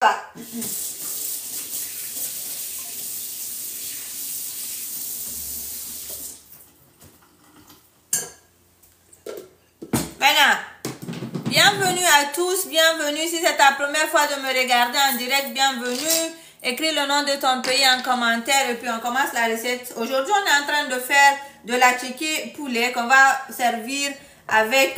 Voilà. Maintenant, bienvenue à tous, bienvenue. Si c'est ta première fois de me regarder en direct, bienvenue. Écris le nom de ton pays en commentaire et puis on commence la recette. Aujourd'hui, on est en train de faire de la tchéké poulet qu'on va servir avec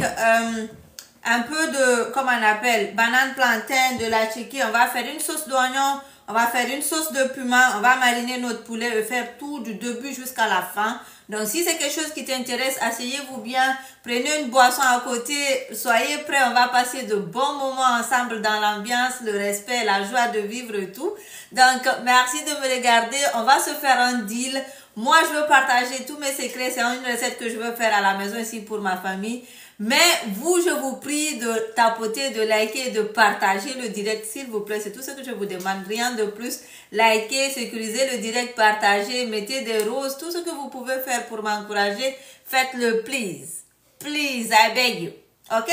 un peu de, comment on appelle, banane plantain, de la tchéké. On va faire une sauce d'oignon, on va faire une sauce de piment, on va mariner notre poulet et faire tout du début jusqu'à la fin. Donc, si c'est quelque chose qui t'intéresse, asseyez-vous bien, prenez une boisson à côté, soyez prêts, on va passer de bons moments ensemble dans l'ambiance, le respect, la joie de vivre et tout. Donc, merci de me regarder, on va se faire un deal. Moi, je veux partager tous mes secrets, c'est une recette que je veux faire à la maison ici pour ma famille. Mais vous, je vous prie de tapoter, de liker et de partager le direct, s'il vous plaît. C'est tout ce que je vous demande. Rien de plus. Likez, sécurisez le direct, partagez, mettez des roses. Tout ce que vous pouvez faire pour m'encourager, faites-le, please. Please, I beg you. OK?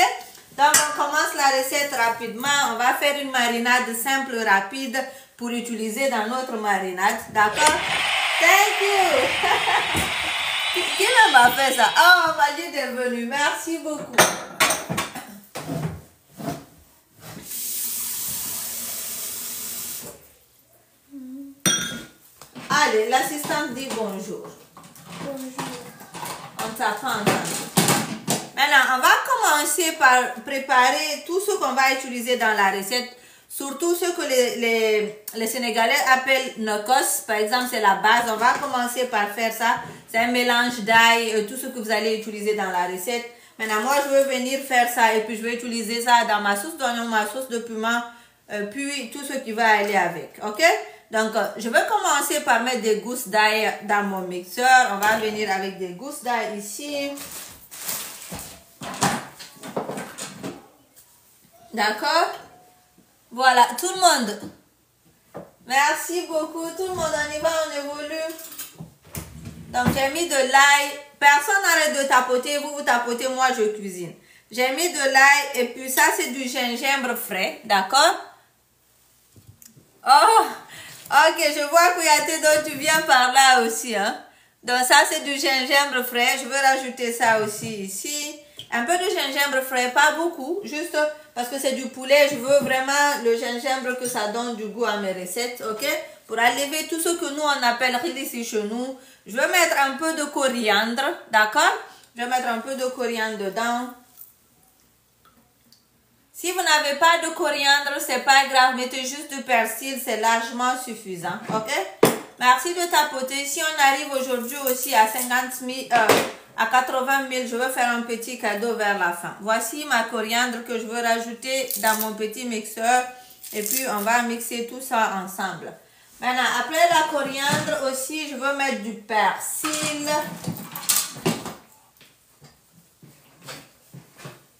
Donc, on commence la recette rapidement. On va faire une marinade simple, rapide, pour utiliser dans notre marinade. D'accord? Thank you! Qui m'a fait ça? Oh, Magie est venue. Merci beaucoup. Allez, l'assistante dit bonjour. Bonjour. On t'attend. Maintenant, on va commencer par préparer tout ce qu'on va utiliser dans la recette. Surtout ce que les Sénégalais appellent nokos. Par exemple, c'est la base. On va commencer par faire ça. C'est un mélange d'ail, tout ce que vous allez utiliser dans la recette. Maintenant, moi, je veux venir faire ça et puis je vais utiliser ça dans ma sauce d'oignon, ma sauce de piment, puis tout ce qui va aller avec. OK? Donc, je vais commencer par mettre des gousses d'ail dans mon mixeur. On va venir avec des gousses d'ail ici. D'accord? Voilà, tout le monde. Merci beaucoup. Tout le monde, on y va, on évolue. Donc, j'ai mis de l'ail. Personne n'arrête de tapoter. Vous tapotez, moi, je cuisine. J'ai mis de l'ail et puis ça, c'est du gingembre frais. D'accord? Oh, ok, je vois Kouyaté, donc tu viens par là aussi. Hein? Donc, ça, c'est du gingembre frais. Je vais rajouter ça aussi ici. Un peu de gingembre frais, pas beaucoup. Juste parce que c'est du poulet. Je veux vraiment le gingembre que ça donne du goût à mes recettes. Ok? Pour enlever tout ce que nous, on appelle riz ici chez nous. Je vais mettre un peu de coriandre, d'accord? Je vais mettre un peu de coriandre dedans. Si vous n'avez pas de coriandre, c'est pas grave. Mettez juste du persil, c'est largement suffisant, ok? Merci de tapoter. Si on arrive aujourd'hui aussi à 50 000, à 80 000, je vais faire un petit cadeau vers la fin. Voici ma coriandre que je veux rajouter dans mon petit mixeur. Et puis, on va mixer tout ça ensemble. Maintenant, après la coriandre aussi, je veux mettre du persil.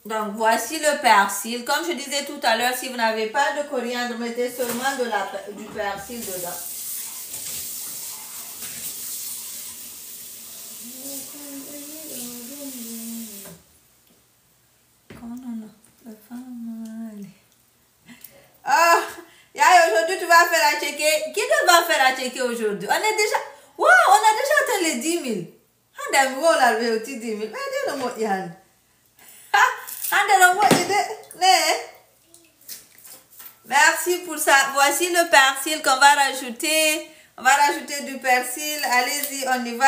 Donc, voici le persil. Comme je disais tout à l'heure, si vous n'avez pas de coriandre, mettez seulement du persil dedans. Oh, aujourd'hui tu vas faire la tchéké. Qui va faire la tchéké aujourd'hui? On est déjà... Wow, on a déjà atteint les 10 000. On a déjà atteint les 10 000. Merci pour ça. Voici le persil qu'on va rajouter. On va rajouter du persil. Allez-y, on y va.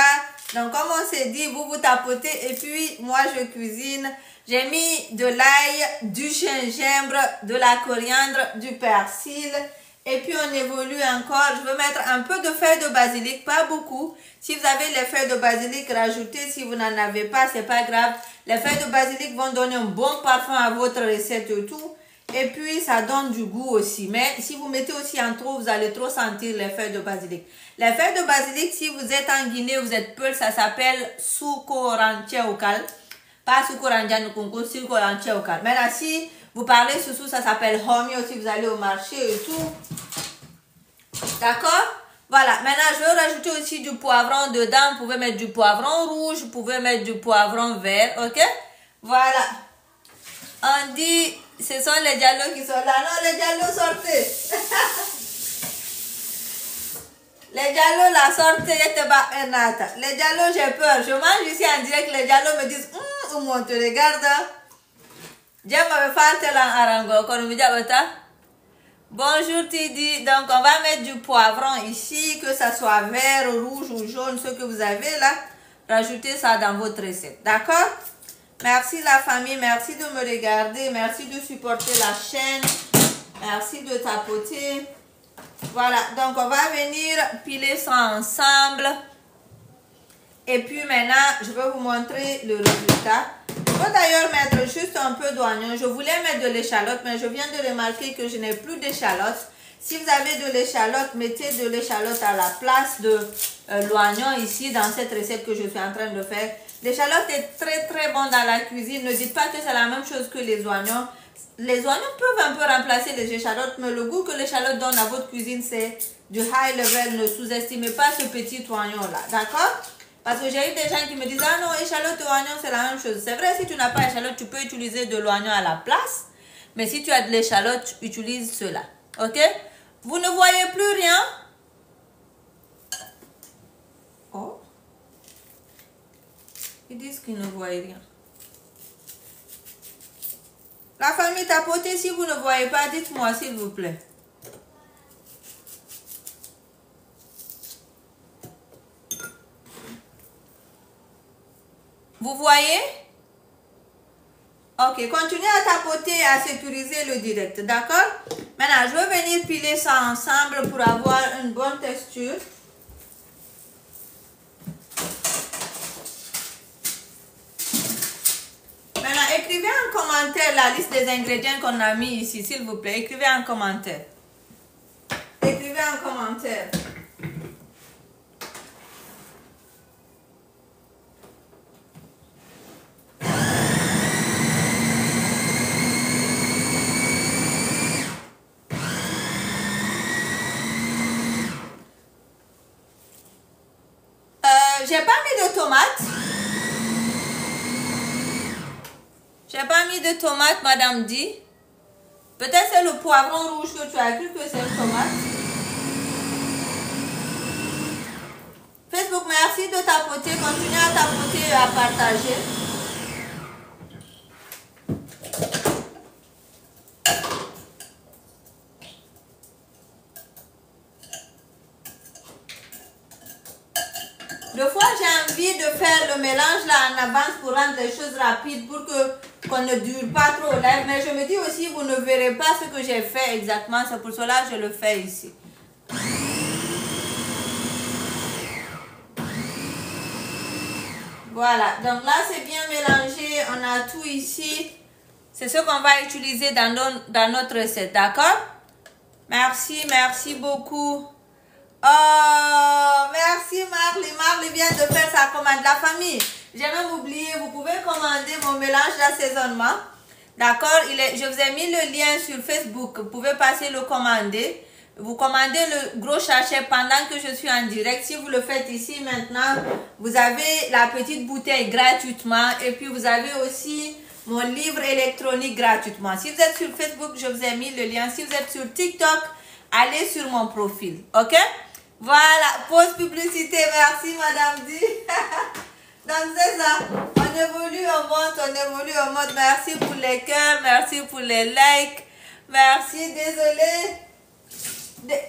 Donc, comme on s'est dit, vous tapotez. Et puis, moi, je cuisine. J'ai mis de l'ail, du gingembre, de la coriandre, du persil. Et puis, on évolue encore. Je veux mettre un peu de feuilles de basilic, pas beaucoup. Si vous avez les feuilles de basilic, rajoutez. Si vous n'en avez pas, c'est pas grave. Les feuilles de basilic vont donner un bon parfum à votre recette et tout. Et puis, ça donne du goût aussi. Mais si vous mettez aussi en trop, vous allez trop sentir les feuilles de basilic. Les feuilles de basilic, si vous êtes en Guinée, vous êtes Peul, ça s'appelle Soukorancheokal. Pas Soukoranjanoukounkou, Soukorancheokal. Maintenant, si vous parlez sous ça s'appelle Homio si vous allez au marché et tout. D'accord? Voilà. Maintenant, je vais rajouter aussi du poivron dedans. Vous pouvez mettre du poivron rouge, vous pouvez mettre du poivron vert. OK? Voilà. On dit Ce sont les dialogues qui sont là. Non, les dialogues, sortez. Les dialogues, la sortez, les dialogues, j'ai peur. Je mange ici en direct, les dialogues me disent, on te regarde. J'aime me faire un arango. Bonjour Tidi. Donc, on va mettre du poivron ici, que ça soit vert, rouge ou jaune, ce que vous avez là. Rajoutez ça dans votre recette. D'accord? Merci la famille, merci de me regarder, merci de supporter la chaîne, merci de tapoter. Voilà, donc on va venir piler ça ensemble. Et puis maintenant, je vais vous montrer le résultat. Je vais d'ailleurs mettre juste un peu d'oignon. Je voulais mettre de l'échalote, mais je viens de remarquer que je n'ai plus d'échalote. Si vous avez de l'échalote, mettez de l'échalote à la place de l'oignon ici dans cette recette que je suis en train de faire. L'échalote est très très bon dans la cuisine. Ne dites pas que c'est la même chose que les oignons. Les oignons peuvent un peu remplacer les échalotes, mais le goût que l'échalote donne à votre cuisine, c'est du high level. Ne sous-estimez pas ce petit oignon là, d'accord? Parce que j'ai eu des gens qui me disent, ah non, échalote et oignon c'est la même chose. C'est vrai, si tu n'as pas échalote, tu peux utiliser de l'oignon à la place. Mais si tu as de l'échalote, utilise cela, ok? Vous ne voyez plus rien? Oh. Ils disent qu'ils ne voient rien. La famille, tapotez si vous ne voyez pas, dites-moi s'il vous plaît. Vous voyez? Ok, continuez à tapoter, à sécuriser le direct, d'accord? Maintenant, je vais venir piler ça ensemble pour avoir une bonne texture. Maintenant, écrivez en commentaire la liste des ingrédients qu'on a mis ici, s'il vous plaît. Écrivez en commentaire. Écrivez en commentaire. J'ai pas mis de tomates. J'ai pas mis de tomates, madame dit. Peut-être c'est le poivron rouge que tu as cru que c'est une tomate. Facebook, merci de tapoter. Continuez à tapoter et à partager. Des fois, j'ai envie de faire le mélange là en avance pour rendre les choses rapides, pour qu'on ne dure pas trop au live. Mais je me dis aussi, vous ne verrez pas ce que j'ai fait exactement. C'est pour cela que je le fais ici. Voilà, donc là c'est bien mélangé. On a tout ici. C'est ce qu'on va utiliser dans notre recette, d'accord? Merci, merci beaucoup. Oh, merci Marley. Marley vient de faire sa commande. La famille, j'ai même oublié, vous pouvez commander mon mélange d'assaisonnement. D'accord? Je vous ai mis le lien sur Facebook. Vous pouvez passer le commander. Vous commandez le gros sachet pendant que je suis en direct. Si vous le faites ici maintenant, vous avez la petite bouteille gratuitement. Et puis vous avez aussi mon livre électronique gratuitement. Si vous êtes sur Facebook, je vous ai mis le lien. Si vous êtes sur TikTok, allez sur mon profil. Ok? Voilà, pause publicité, merci Madame Di. Donc c'est ça, on évolue, on monte, on évolue, on monte. Merci pour les cœurs, merci pour les likes. Merci,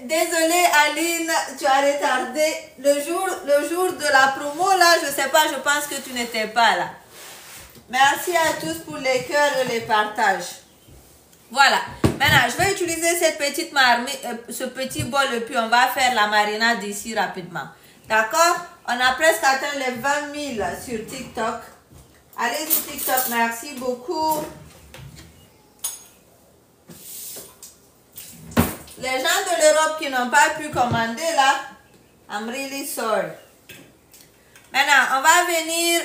désolé Aline, tu as retardé. Le jour de la promo là, je sais pas, je pense que tu n'étais pas là. Merci à tous pour les cœurs et les partages. Voilà. Maintenant, je vais utiliser cette petite ce petit bol et puis on va faire la marinade ici rapidement. D'accord? On a presque atteint les 20 000 sur TikTok. Allez sur TikTok, merci beaucoup. Les gens de l'Europe qui n'ont pas pu commander là, I'm really sorry. Maintenant, on va venir...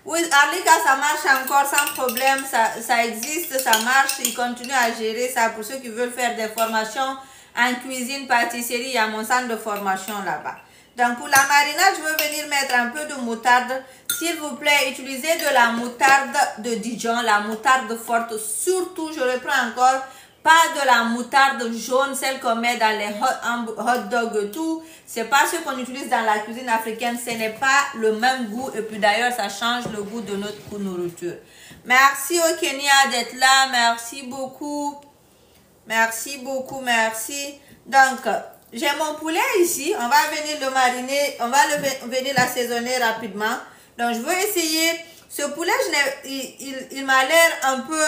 Oui, Arlika, ça marche encore sans problème, ça existe, ça marche, ils continuent à gérer ça. Pour ceux qui veulent faire des formations en cuisine, pâtisserie, il y a mon centre de formation là-bas. Donc pour la marinade, je veux venir mettre un peu de moutarde. S'il vous plaît, utilisez de la moutarde de Dijon, la moutarde forte. Surtout, je reprends encore, pas de la moutarde jaune, celle qu'on met dans les hot dogs et tout. C'est pas ce qu'on utilise dans la cuisine africaine. Ce n'est pas le même goût. Et puis d'ailleurs, ça change le goût de notre nourriture. Merci au Kenya d'être là. Merci beaucoup. Merci beaucoup, merci. Donc, j'ai mon poulet ici. On va venir le mariner. On va venir l'assaisonner rapidement. Donc, je veux essayer. Ce poulet, il m'a l'air un peu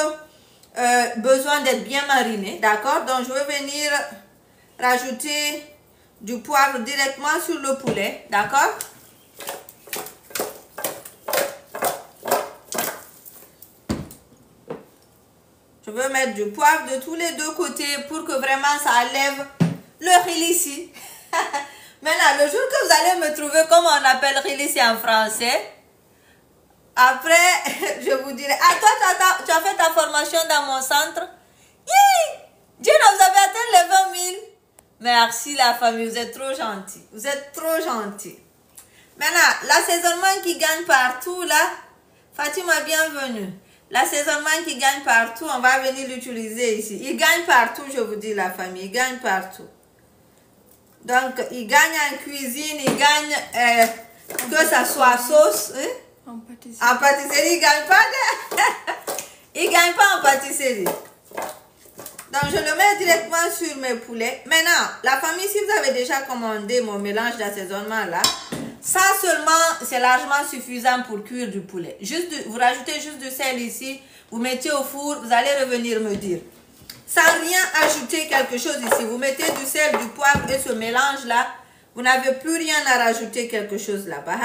besoin d'être bien mariné. D'accord? Donc, je veux venir rajouter du poivre directement sur le poulet. D'accord? Je veux mettre du poivre de tous les deux côtés pour que vraiment ça enlève le riz ici. Maintenant, le jour que vous allez me trouver comment on appelle riz ici en français, après, je vous dirai, ah toi, tu as fait ta formation dans mon centre. Dieu, vous avez atteint les 20 000. Merci la famille, vous êtes trop gentils. Vous êtes trop gentils. Maintenant, l'assaisonnement qui gagne partout là, Fatima, bienvenue. L'assaisonnement qui gagne partout, on va venir l'utiliser ici. Il gagne partout, je vous dis la famille, il gagne partout. Donc, il gagne en cuisine, il gagne que ça soit sauce. Hein? En pâtisserie. En pâtisserie, il ne gagne pas il gagne pas en pâtisserie. Donc, je le mets directement sur mes poulets. Maintenant, la famille, si vous avez déjà commandé mon mélange d'assaisonnement là, ça seulement, c'est largement suffisant pour cuire du poulet. Vous rajoutez juste du sel ici, vous mettez au four, vous allez revenir me dire. Sans rien ajouter quelque chose ici, vous mettez du sel, du poivre et ce mélange là, vous n'avez plus rien à rajouter quelque chose là-bas.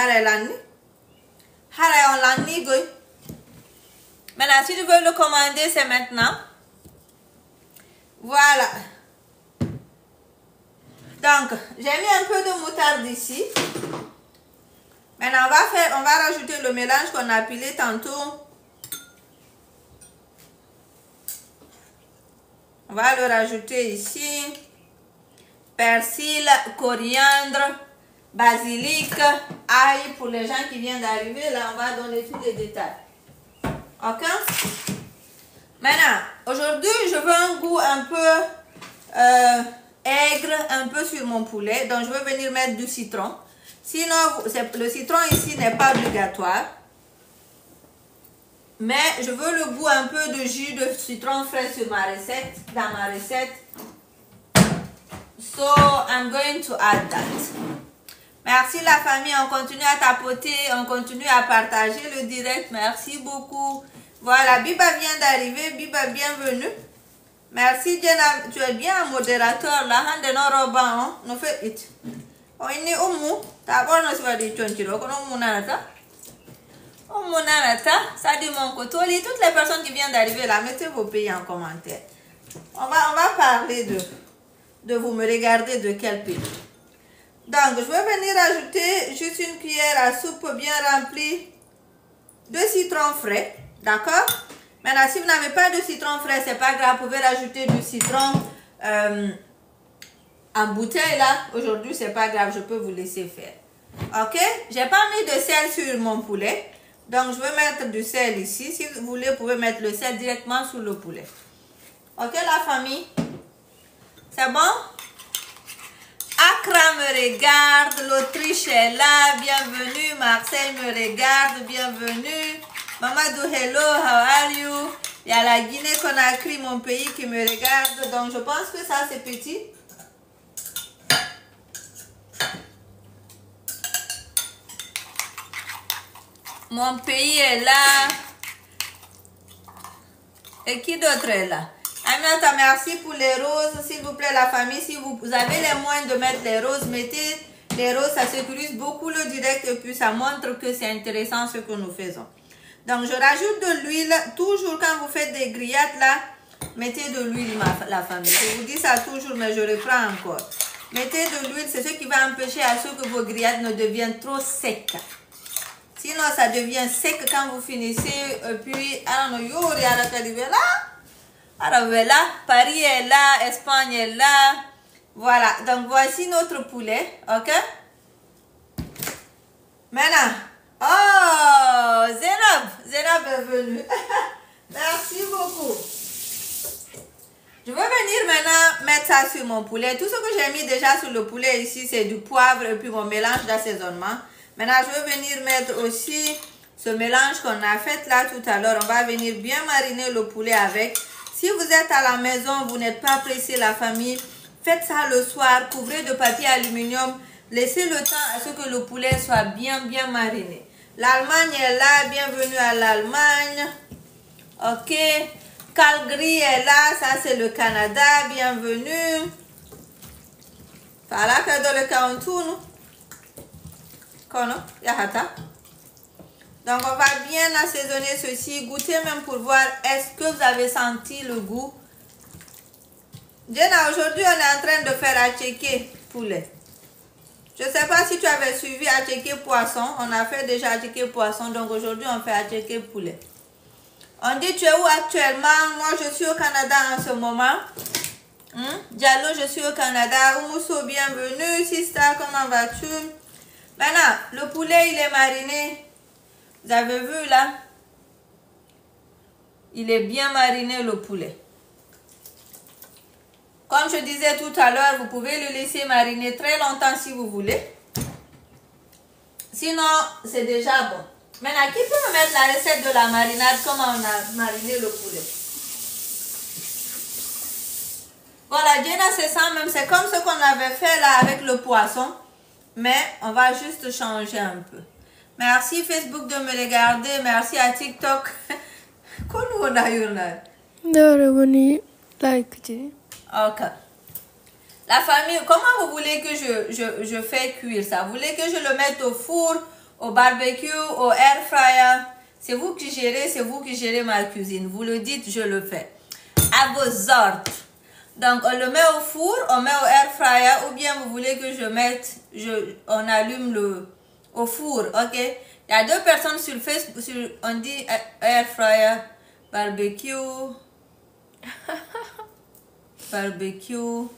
Maintenant, si tu veux le commander, c'est maintenant. Voilà. Donc, j'ai mis un peu de moutarde ici. Maintenant, on va rajouter le mélange qu'on a pilé tantôt. On va le rajouter ici. Persil, coriandre, basilic, ail pour les gens qui viennent d'arriver. Là, on va donner tous les détails. Ok? Maintenant, aujourd'hui, je veux un goût un peu aigre, un peu sur mon poulet. Donc, je veux venir mettre du citron. Sinon, le citron ici n'est pas obligatoire. Mais je veux le goût un peu de jus de citron frais sur ma recette, dans ma recette. So, I'm going to add that. Merci la famille, on continue à tapoter, on continue à partager le direct. Merci beaucoup. Voilà, Biba vient d'arriver. Biba, bienvenue. Merci Jenna, tu es bien un modérateur là. Hande no roba, hein? No fait it. Oh, il est au mou. T'as bon, on se va dire chonchiro. Kono munanata. Oh munanata. Ça dit mon côté. Toutes les personnes qui viennent d'arriver là, mettez vos pays en commentaire. On va parler de vous me regardez de quel pays. Donc, je vais venir ajouter juste une cuillère à soupe bien remplie de citron frais. D'accord? Maintenant, si vous n'avez pas de citron frais, c'est pas grave. Vous pouvez rajouter du citron en bouteille là. Aujourd'hui, c'est pas grave. Je peux vous laisser faire. Ok? J'ai pas mis de sel sur mon poulet. Donc, je vais mettre du sel ici. Si vous voulez, vous pouvez mettre le sel directement sur le poulet. Ok, la famille? C'est bon? Accra me regarde. L'Autriche est là. Bienvenue. Marseille me regarde. Bienvenue. Mamadou, hello, how are you? Il y a la Guinée-Conakry, mon pays, qui me regarde. Donc, je pense que ça, c'est petit. Mon pays est là. Et qui d'autre est là? Aminata, merci pour les roses. S'il vous plaît, la famille, si vous avez les moyens de mettre les roses, mettez les roses. Ça sécurise beaucoup le direct et puis ça montre que c'est intéressant ce que nous faisons. Donc, je rajoute de l'huile. Toujours quand vous faites des grillades, là, mettez de l'huile, la famille. Je vous dis ça toujours, mais je reprends encore. Mettez de l'huile, c'est ce qui va empêcher à ce que vos grillades ne deviennent trop secs. Sinon, ça devient sec quand vous finissez. Et puis, Paris est là, Espagne est là. Voilà, donc voici notre poulet, ok? Maintenant, oh, Zénab est venue. Merci beaucoup. Je veux venir maintenant mettre ça sur mon poulet. Tout ce que j'ai mis déjà sur le poulet ici, c'est du poivre et puis mon mélange d'assaisonnement. Maintenant, je veux venir mettre aussi ce mélange qu'on a fait là tout à l'heure. On va venir bien mariner le poulet avec. Si vous êtes à la maison, vous n'êtes pas pressé, la famille, faites ça le soir, couvrez de papier aluminium. Laissez le temps à ce que le poulet soit bien mariné. L'Allemagne est là, bienvenue à l'Allemagne. Ok. Calgary est là, ça c'est le Canada, bienvenue. Voilà que dans le canton, yahata. Donc on va bien assaisonner ceci, goûter même pour voir est-ce que vous avez senti le goût. Jenna, aujourd'hui on est en train de faire attiéké poulet. Je ne sais pas si tu avais suivi attiéké poisson, on a fait déjà attiéké poisson, donc aujourd'hui on fait attiéké poulet. On dit tu es où actuellement? Moi je suis au Canada en ce moment. Diallo, je suis au Canada. Oumousso, bienvenue. Sista, comment vas-tu? Maintenant, le poulet il est mariné. Vous avez vu là? Il est bien mariné le poulet. Comme je disais tout à l'heure, vous pouvez le laisser mariner très longtemps si vous voulez. Sinon, c'est déjà bon. Maintenant, qui peut me mettre la recette de la marinade, comment on a mariné le poulet? Voilà, Jenna, c'est ça même. C'est comme ce qu'on avait fait là avec le poisson. Mais on va juste changer un peu. Merci Facebook de me regarder. Merci à TikTok. Comment on a eu là? Ok. La famille, comment vous voulez que je fais cuire ça? Vous voulez que je le mette au four, au barbecue, au air fryer? C'est vous qui gérez ma cuisine. Vous le dites, je le fais. À vos ordres. Donc, on le met au four, on met au air fryer, ou bien vous voulez que je mette, on allume au four, ok? Il y a deux personnes sur Facebook, on dit air fryer, barbecue, barbecue.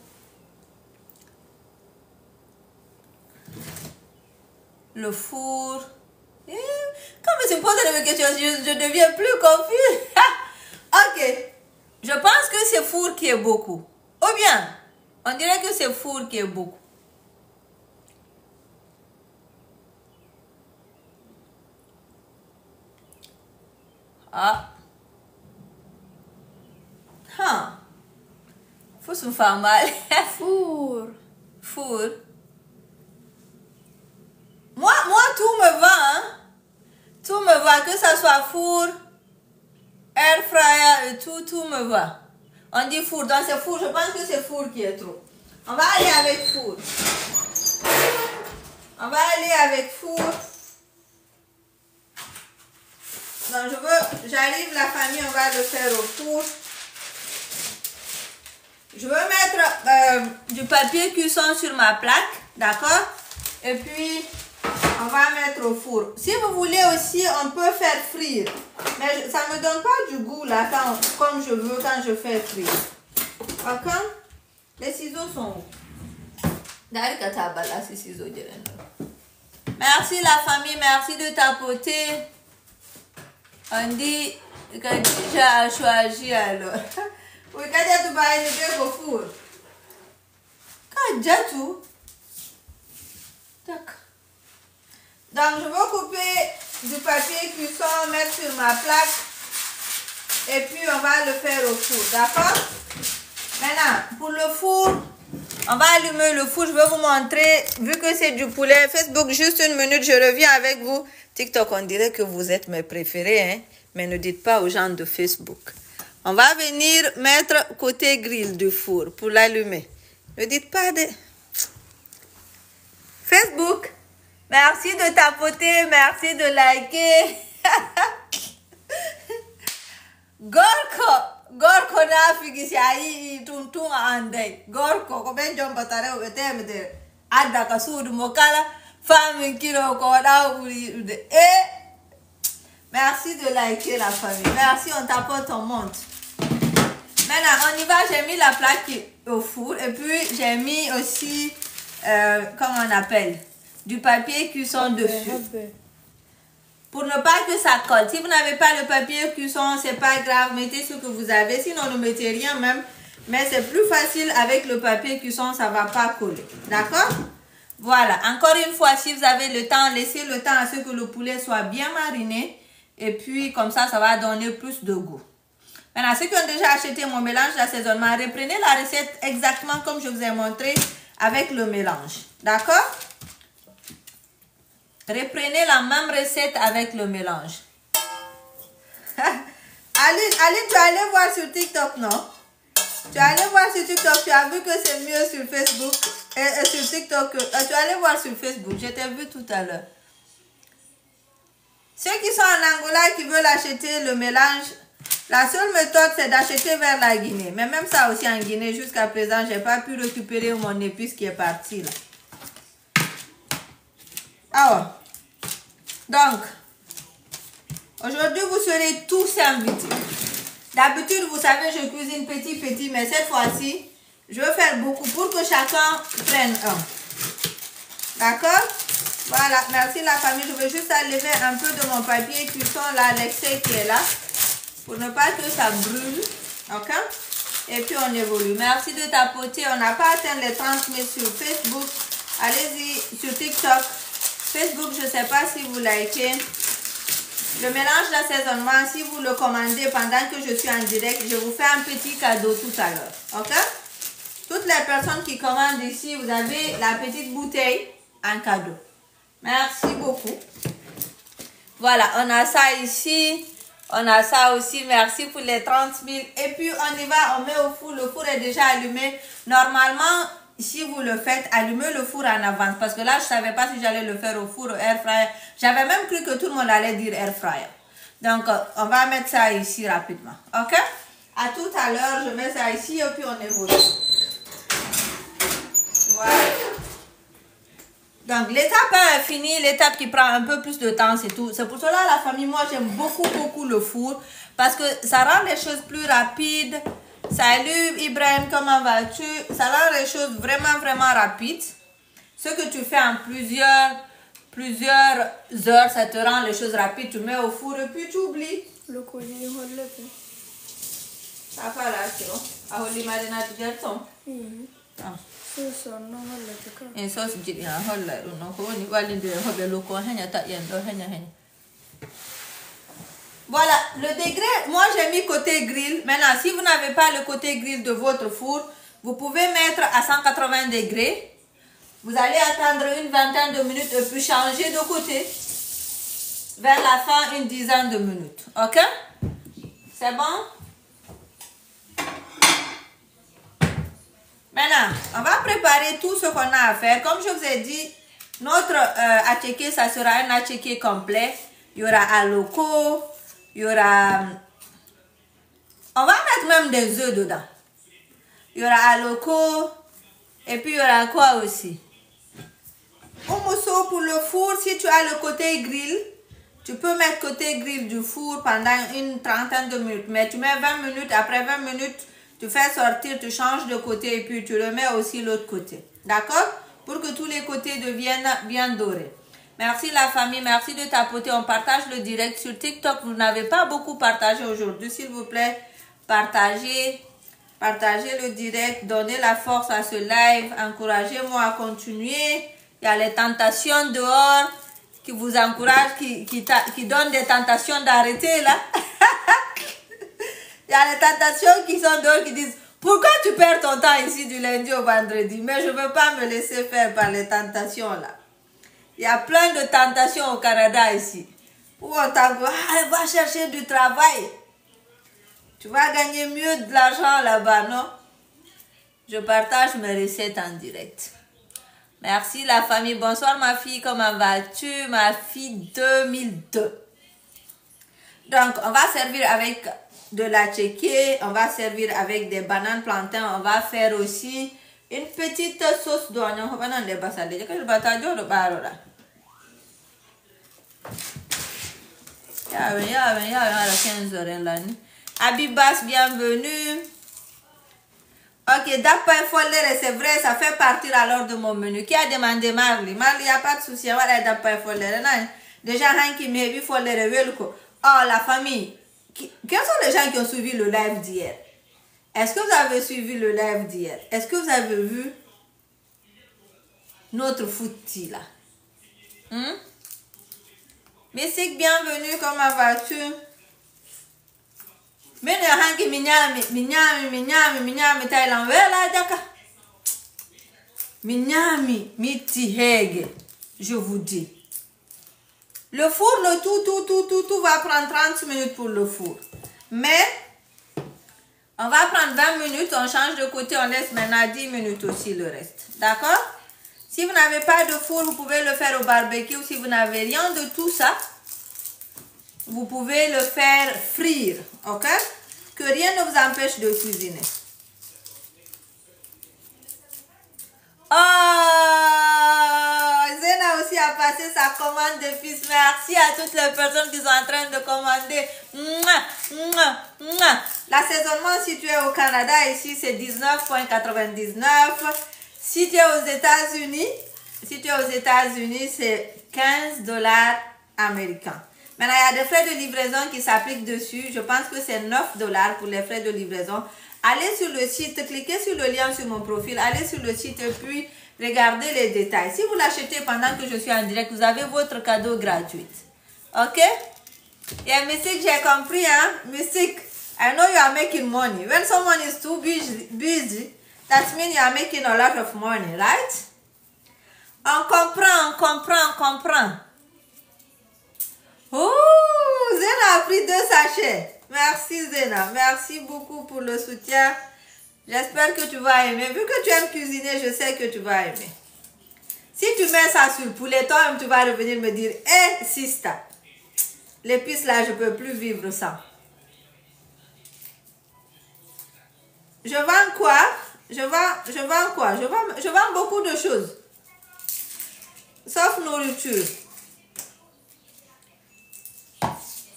Le four. Quand je me pose des questions, je deviens plus confuse. Ok. Je pense que c'est four qui est beaucoup. Ou bien, on dirait que c'est four qui est beaucoup. Ah. Faut se faire mal. Four. Four. Moi, tout me va, hein. Tout me va, que ça soit four, air fryer et tout me va. On dit four, donc c'est four, je pense que c'est four qui est trop. On va aller avec four. On va aller avec four. Donc j'arrive la famille, on va le faire au four. Je veux mettre du papier cuisson sur ma plaque, d'accord? Et puis, on va mettre au four. Si vous voulez aussi, on peut faire frire. Mais ça ne me donne pas du goût là, comme je veux quand je fais frire. Ok? Les ciseaux sont où? Merci la famille, merci de tapoter. On dit que déjà choisi alors. Oui, quand tu vas aller au four. Quand tu tout. D'accord. Donc, je vais couper du papier cuisson, mettre sur ma plaque. Et puis, on va le faire au four. D'accord? Maintenant, pour le four, on va allumer le four. Je vais vous montrer. Vu que c'est du poulet, Facebook, juste une minute, je reviens avec vous. TikTok, on dirait que vous êtes mes préférés, hein? Mais ne dites pas aux gens de Facebook. On va venir mettre côté grill du four pour l'allumer. Ne dites pas de... Facebook, merci de tapoter, merci de liker. Gorko na figisi ayi tuntun ande. Gorko ko ben jom batare o temede. Adda ka sudu mokala femme kilo ko da uri merci de liker la famille. Merci, on tapote, on monte. Maintenant, on y va. J'ai mis la plaque au four. Et puis, j'ai mis aussi, comment on appelle? du papier cuisson dessus. Pour ne pas que ça colle. Si vous n'avez pas le papier cuisson, c'est pas grave, mettez ce que vous avez. Sinon, ne mettez rien même. Mais c'est plus facile avec le papier cuisson, ça va pas coller. D'accord? Voilà. Encore une fois, si vous avez le temps, laissez le temps à ce que le poulet soit bien mariné. Et puis, comme ça va donner plus de goût. Maintenant, ceux qui ont déjà acheté mon mélange d'assaisonnement, reprenez la recette exactement comme je vous ai montré avec le mélange. D'accord? Reprenez la même recette avec le mélange. Aline, tu es allé voir sur TikTok, non? Tu es allé voir sur TikTok, tu as vu que c'est mieux sur Facebook et sur TikTok. Tu es allé voir sur Facebook, je t'ai vu tout à l'heure. Ceux qui sont en Angola qui veulent acheter le mélange, la seule méthode c'est d'acheter vers la Guinée. Mais même ça aussi en Guinée, jusqu'à présent, je n'ai pas pu récupérer mon épice qui est parti là. Alors, donc, aujourd'hui vous serez tous invités. D'habitude, vous savez, je cuisine petit, mais cette fois-ci, je vais faire beaucoup pour que chacun prenne un. D'accord? Voilà, merci la famille. Je vais juste enlever un peu de mon papier cuisson, là, l'excès qui est là, pour ne pas que ça brûle. Ok? Et puis on évolue. Merci de tapoter. On n'a pas atteint les 30 000 sur Facebook. Allez-y sur TikTok. Facebook, je ne sais pas si vous likez. Le mélange d'assaisonnement, si vous le commandez pendant que je suis en direct, je vous fais un petit cadeau tout à l'heure. Ok? Toutes les personnes qui commandent ici, vous avez la petite bouteille en cadeau. Merci beaucoup. Voilà, on a ça ici. On a ça aussi. Merci pour les 30 000. Et puis, on y va, on met au four. Le four est déjà allumé. Normalement, si vous le faites, allumez le four en avance. Parce que là, je ne savais pas si j'allais le faire au four ou air fryer. J'avais même cru que tout le monde allait dire air fryer. Donc, on va mettre ça ici rapidement. Ok? À tout à l'heure, je mets ça ici et puis on évolue. Voilà. Donc, l'étape est finie. L'étape qui prend un peu plus de temps, c'est tout. C'est pour cela, la famille, moi, j'aime beaucoup le four. Parce que ça rend les choses plus rapides. Salut Ibrahim, comment vas-tu? Ça rend les choses vraiment rapides. Ce que tu fais en plusieurs heures, ça te rend les choses rapides. Tu mets au four et puis tu oublies. Ça va là, c'est bon. Aholi marina tu gères ton. Et ça c'est dit ah holla non ko ni wali de hobe loko hanya ta yendo hanya. Voilà, le degré, moi j'ai mis côté grill. Maintenant, si vous n'avez pas le côté grill de votre four, vous pouvez mettre à 180 degrés. Vous allez attendre une vingtaine de minutes et puis changer de côté. Vers la fin, une dizaine de minutes. Ok? C'est bon? Maintenant, on va préparer tout ce qu'on a à faire. Comme je vous ai dit, notre attiéké, ça sera un attiéké complet. Il y aura aloko. Il y aura... On va mettre même des œufs dedans. Il y aura aloko. Et puis il y aura quoi aussi? Omoso pour le four. Si tu as le côté grill, tu peux mettre côté grill du four pendant une trentaine de minutes. Mais tu mets 20 minutes. Après 20 minutes, tu fais sortir, tu changes de côté et puis tu le mets aussi l'autre côté. D'accord? Pour que tous les côtés deviennent bien dorés. Merci la famille, merci de tapoter. On partage le direct sur TikTok. Vous n'avez pas beaucoup partagé aujourd'hui. S'il vous plaît, partagez le direct. Donnez la force à ce live. Encouragez-moi à continuer. Il y a les tentations dehors qui vous encouragent, qui donnent des tentations d'arrêter là. Il y a les tentations qui sont dehors qui disent pourquoi tu perds ton temps ici du lundi au vendredi? Mais je ne veux pas me laisser faire par les tentations là. Il y a plein de tentations au Canada ici. Où on t'envoie, va chercher du travail. Tu vas gagner mieux de l'argent là-bas, non? Je partage mes recettes en direct. Merci la famille. Bonsoir ma fille, comment vas-tu? Ma fille 2002. Donc, on va servir avec de l'attiéké. On va servir avec des bananes plantains. On va faire aussi une petite sauce d'oignon. Abibas, bienvenue. Ok, d'après Follere, c'est vrai, ça fait partir alors de mon menu. Qui a demandé Marley? Marley, il n'y a pas de souci. Voilà, d'après Follere. Déjà, rien qui m'a vu Follere. Oh, la famille. Quels sont les gens qui ont suivi le live d'hier? Est-ce que vous avez suivi le live d'hier? Est-ce que vous avez vu notre footy là? Mystique, bienvenue, comment vas-tu? Mais ne hangi minyami Thailand wela daka. Minyami miti hege. Je vous dis. Le four, le tout va prendre 30 minutes pour le four. Mais on va prendre 20 minutes, on change de côté, on laisse maintenant 10 minutes aussi le reste. D'accord? Si vous n'avez pas de four, vous pouvez le faire au barbecue. Si vous n'avez rien de tout ça, vous pouvez le faire frire, ok? Que rien ne vous empêche de cuisiner. Oh, Zena aussi a passé sa commande de fils. Merci à toutes les personnes qui sont en train de commander. L'assaisonnement situé au Canada, ici, c'est 19,99. Si tu es aux États-Unis, c'est 15 $ américains. Maintenant, il y a des frais de livraison qui s'appliquent dessus. Je pense que c'est 9 $ pour les frais de livraison. Allez sur le site, cliquez sur le lien sur mon profil, allez sur le site et puis regardez les détails. Si vous l'achetez pendant que je suis en direct, vous avez votre cadeau gratuit. Ok? Yeah, Mystic, j'ai compris, hein? Mystic, I know you are making money. When someone is too busy, that means you are making a lot of money, right? On comprend. Oh, Zena a pris 2 sachets. Merci Zena, merci beaucoup pour le soutien. J'espère que tu vas aimer. Vu que tu aimes cuisiner, je sais que tu vas aimer. Si tu mets ça sur le poulet, toi-même tu vas revenir me dire, hé, sista, l'épice là, je ne peux plus vivre sans. Je vends quoi? Je vends beaucoup de choses. Sauf nourriture.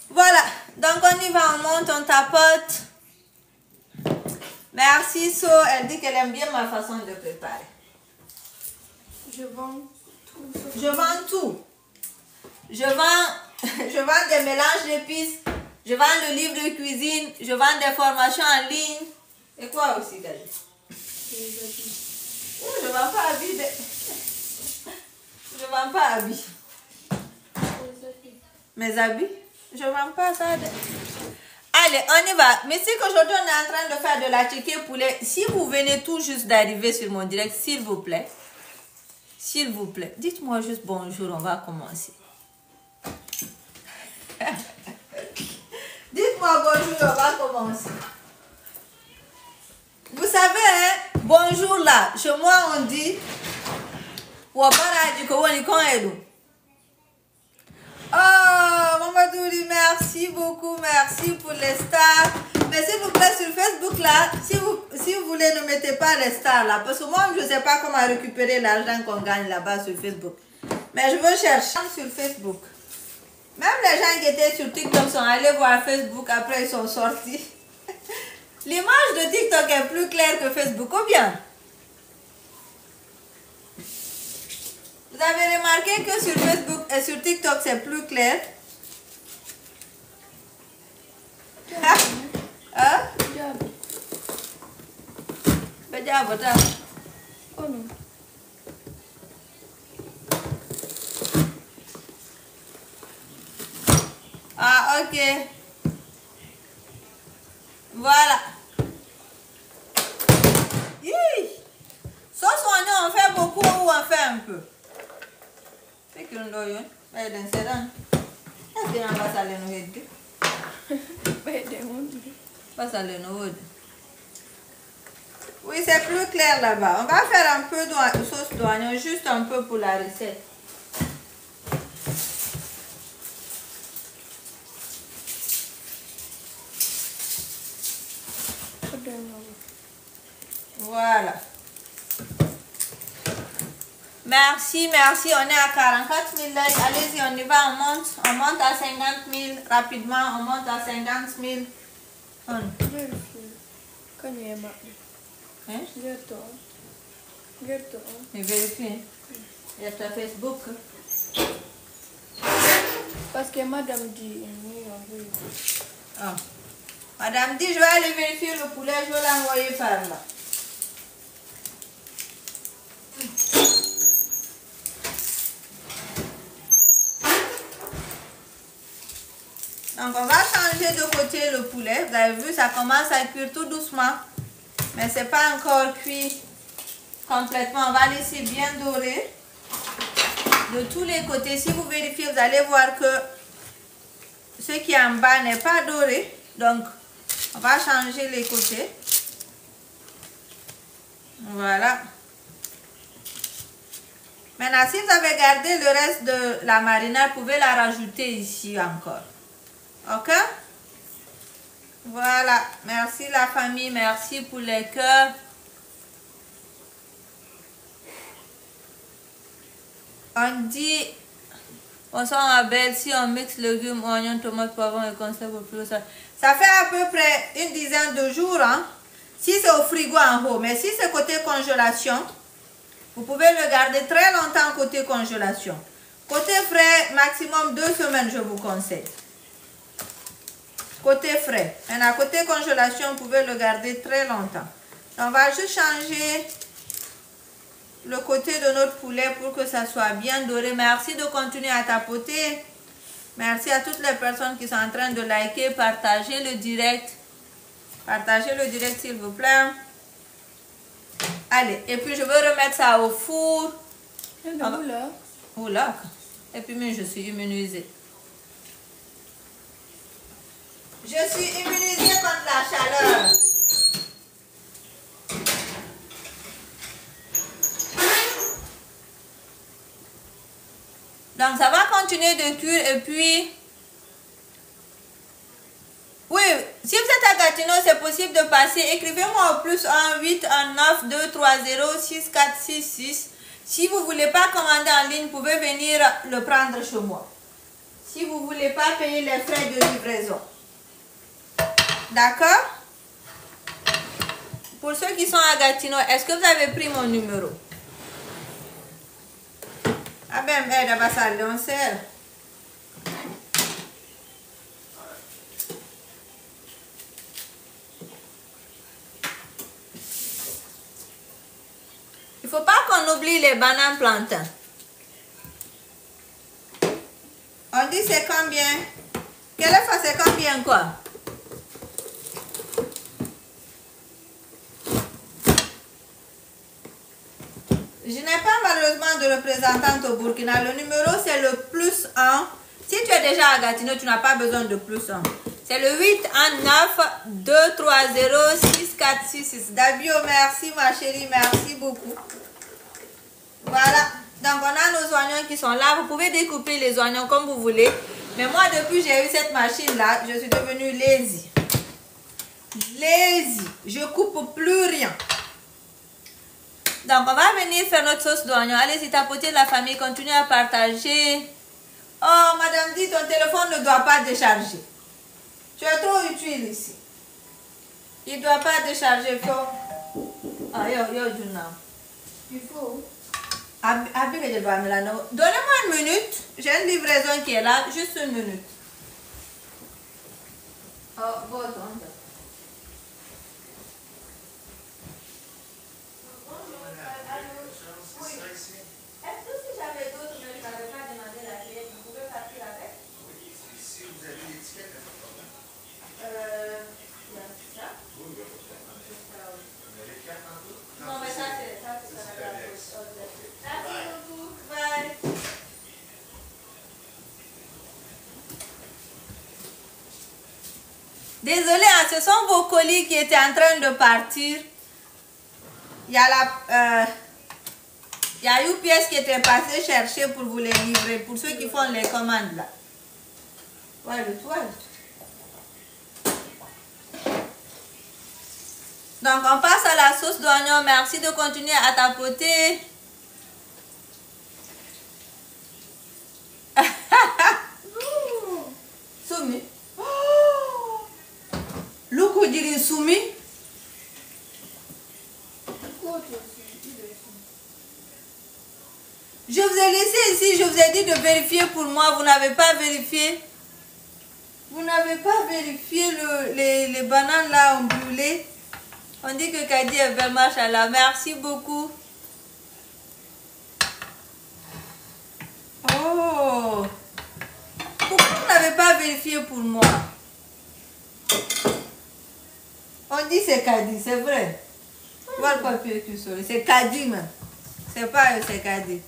Voilà, donc on y va, on monte, on tapote. Merci So, elle dit qu'elle aime bien ma façon de préparer. Je vends tout. Je vends tout. Je vends des mélanges d'épices, je vends le livre de cuisine, je vends des formations en ligne. Et quoi aussi, Gali? Les habits. Oh, je ne vends pas habits. Je ne vends pas habits. Les habits. Mes habits? Je ne vends pas ça. Allez, on y va. Mais c'est qu'aujourd'hui, on est en train de faire de la chicken poulet. Si vous venez tout juste d'arriver sur mon direct, s'il vous plaît, dites-moi juste bonjour, on va commencer. Dites-moi bonjour, on va commencer. Vous savez, hein, bonjour là, chez moi on dit, oh, Mamadouri, merci beaucoup, merci pour les stars. Mais s'il vous plaît, sur Facebook là, si vous voulez, ne mettez pas les stars là. Parce que moi, je ne sais pas comment récupérer l'argent qu'on gagne là-bas sur Facebook. Mais je veux chercher sur Facebook. Même les gens qui étaient sur TikTok sont allés voir Facebook, après ils sont sortis. L'image de TikTok est plus claire que Facebook, ou bien? Vous avez remarqué que sur Facebook et sur TikTok, c'est plus clair? Hein? Oh non. Ah, ok. Voilà. Sauce oignon, on fait beaucoup ou on fait un peu? C'est que nous doyons. Mais dans ce temps, est-ce que nous va saler nous aider? Pas saler nous aider. Oui, c'est plus clair là-bas. On va faire un peu de sauce d'oignon, juste un peu pour la recette. Voilà. Merci, merci. On est à 44 000 likes. Allez-y, on y va, on monte. On monte à 50 000 rapidement. On monte à 50 000. Hein? Gâteau. Gâteau. Et vérifie. Il y a ta Facebook. Parce que madame dit, oui. Ah. Madame dit, je vais aller vérifier le poulet, je vais l'envoyer par là. Donc on va changer de côté le poulet. Vous avez vu, ça commence à cuire tout doucement. Mais c'est pas encore cuit complètement. On va laisser bien dorer de tous les côtés. Si vous vérifiez, vous allez voir que ce qui est en bas n'est pas doré. Donc on va changer les côtés. Voilà. Maintenant, si vous avez gardé le reste de la marinade, vous pouvez la rajouter ici encore. Ok? Voilà. Merci la famille. Merci pour les cœurs. On dit, bonsoir Abel, si on mixe légumes, oignons, tomates, poivrons et conserve au frigo, ça fait à peu près une dizaine de jours. Hein? Si c'est au frigo en haut. Mais si c'est côté congélation, vous pouvez le garder très longtemps côté congélation. Côté frais, maximum 2 semaines, je vous conseille. Côté frais. Maintenant, côté congélation, vous pouvez le garder très longtemps. On va juste changer le côté de notre poulet pour que ça soit bien doré. Merci de continuer à tapoter. Merci à toutes les personnes qui sont en train de liker, partager le direct. Partagez le direct s'il vous plaît. Allez, et puis je vais remettre ça au four. Oula. Et puis moi je suis immunisée. Je suis immunisée contre la chaleur. Donc ça va continuer de cuire et puis... Oui, si vous êtes à Gatineau, c'est possible de passer. Écrivez-moi au plus 1 8 1 9 2 3 0 6 4 6 6. Si vous ne voulez pas commander en ligne, vous pouvez venir le prendre chez moi. Si vous ne voulez pas payer les frais de livraison. D'accord? Pour ceux qui sont à Gatineau, est-ce que vous avez pris mon numéro? Ah ben, d'abord ça, on sert. Il ne faut pas qu'on oublie les bananes plantains. On dit c'est combien? Quelle fois c'est combien quoi? Je n'ai pas malheureusement de représentante au Burkina. Le numéro c'est le plus 1. Si tu es déjà à Gatineau, tu n'as pas besoin de plus 1. C'est le 8 1 9 2 3 0 6 4 6 6. Dabio, merci ma chérie, merci beaucoup. Voilà. Donc on a nos oignons qui sont là. Vous pouvez découper les oignons comme vous voulez. Mais moi depuis j'ai eu cette machine là, je suis devenue lazy. Lazy. Je coupe plus rien. Donc, on va venir faire notre sauce d'oignon. Allez-y, tapotez la famille, continuez à partager. Oh, madame dit, ton téléphone ne doit pas décharger. Tu es trop utile ici. Il ne doit pas décharger. Ah, Il faut. Donnez-moi une minute. J'ai une livraison qui est là. Juste une minute. Oh, votre honte. Désolée, hein, ce sont vos colis qui étaient en train de partir. Il y a UPS qui était passé chercher pour vous les livrer. Pour ceux qui font les commandes là. Ouais, le toile. Donc on passe à la sauce d'oignon. Merci de continuer à tapoter. Soumi. Loukou dit soumi. Je vous ai laissé ici, je vous ai dit de vérifier pour moi. Vous n'avez pas vérifié. Vous n'avez pas vérifié les bananes là ont brûlé. On dit que Kadi est belle, machallah. Merci beaucoup. Oh! Pourquoi vous n'avez pas vérifié pour moi? On dit c'est Kadi, c'est vrai. Voilà le papier qui sourit. C'est Kadi même. C'est pas eux, c'est Kadi.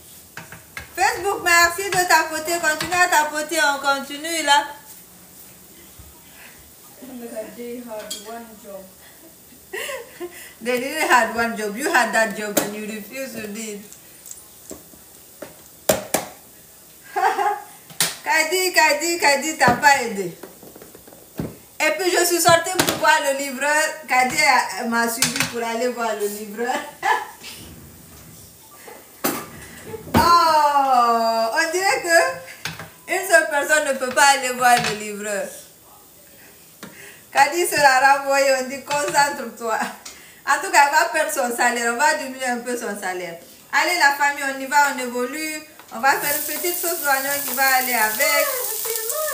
Facebook, merci de tapoter. Continue à tapoter, on continue là. They had one job. They didn't have one job. You had that job and you refused to do it. Kadi, t'as pas aidé. Et puis je suis sortie pour voir le livreur. Kadi m'a suivi pour aller voir le livreur. Oh, on dirait que une seule personne ne peut pas aller voir le livreur. Kadi sera renvoyé, on dit concentre-toi. En tout cas, elle va perdre son salaire, on va diminuer un peu son salaire. Allez la famille, on y va, on évolue. On va faire une petite sauce d'oignon qui va aller avec.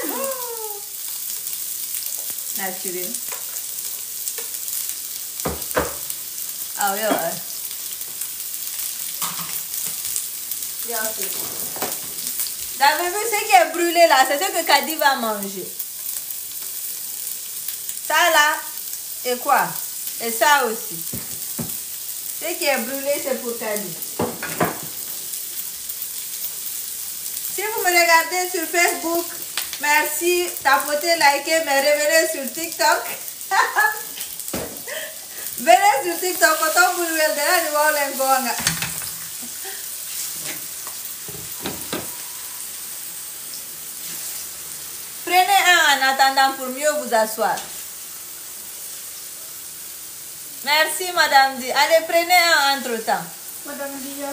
Oh. Naturel. Ah oui, ouais. Vous avez vu ce qui est brûlé là, c'est ce que Kadi va manger. Ça là, et quoi? Et ça aussi. Ce qui est brûlé, c'est pour Kadi. Si vous me regardez sur Facebook, merci, tapotez, likez, mais revenez sur TikTok. Venez sur TikTok, quand vous voulez de là, prenez un en attendant pour mieux vous asseoir. Merci, Madame Di. Allez, prenez un entre-temps. Madame Di,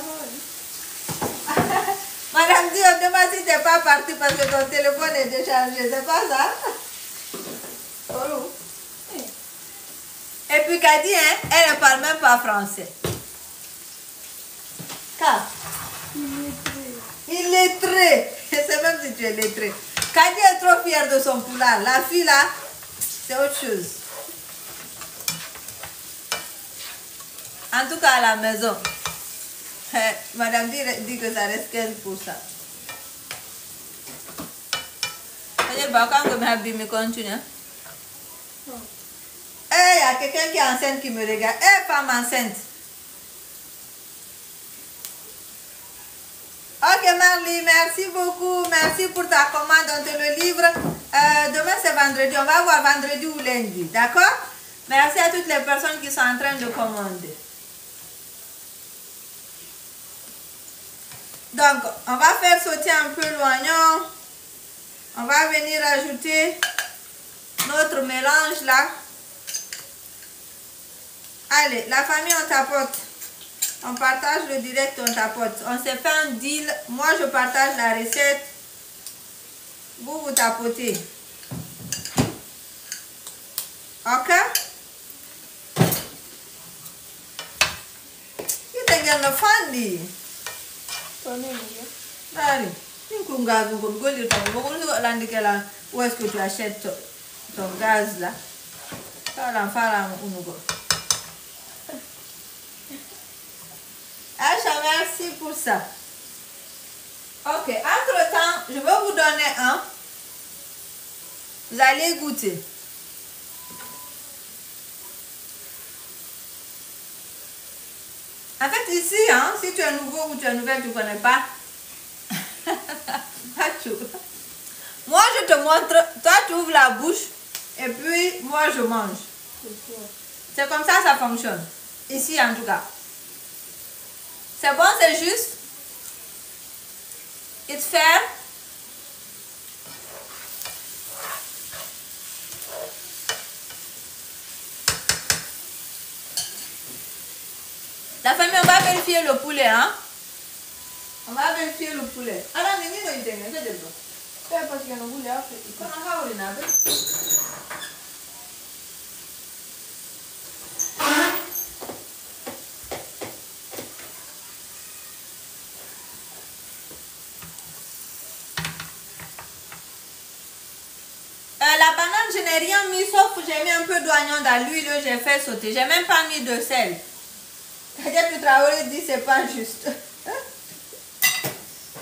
Madame Di, on demande si tu n'es pas parti parce que ton téléphone est déchargé. C'est pas ça? Oh. Et puis, Kadi, hein, elle ne parle même pas français. Car il est lettré. C'est même si tu es lettré. Kadi est trop fière de son poulard. La fille là, c'est autre chose. En tout cas, à la maison, Madame dit que ça reste 15%. Continue. Il y a quelqu'un qui est enceinte qui me regarde. Femme enceinte. Ok Marley, merci beaucoup. Merci pour ta commande. On te le livre. Demain c'est vendredi. On va voir vendredi ou lundi. D'accord? Merci à toutes les personnes qui sont en train de commander. Donc, on va faire sauter un peu l'oignon. On va venir ajouter notre mélange là. Allez, la famille, on tapote. On partage le direct, on tapote. On s'est fait un deal. Moi, je partage la recette. Vous, vous tapotez. Ok? You think you're the funny? Allez. Où est-ce que tu achètes ton gaz là? Acha, merci pour ça. Ok, entre-temps, je vais vous donner un. Vous allez goûter. En fait, ici, hein, si tu es nouveau ou tu es nouvelle, tu ne connais pas. Moi, je te montre. Toi, tu ouvres la bouche. Et puis, moi, je mange. C'est comme ça, ça fonctionne. Ici, en tout cas. C'est bon, c'est juste. It's fair. La famille, on va vérifier le poulet, hein? On va vérifier le poulet. Alors, on est parce qu'il y a un poulet à faire. la banane, je n'ai rien mis, sauf que j'ai mis un peu d'oignon dans l'huile, j'ai fait sauter. J'ai même pas mis de sel. Kadjatou Traoré dit c'est pas juste.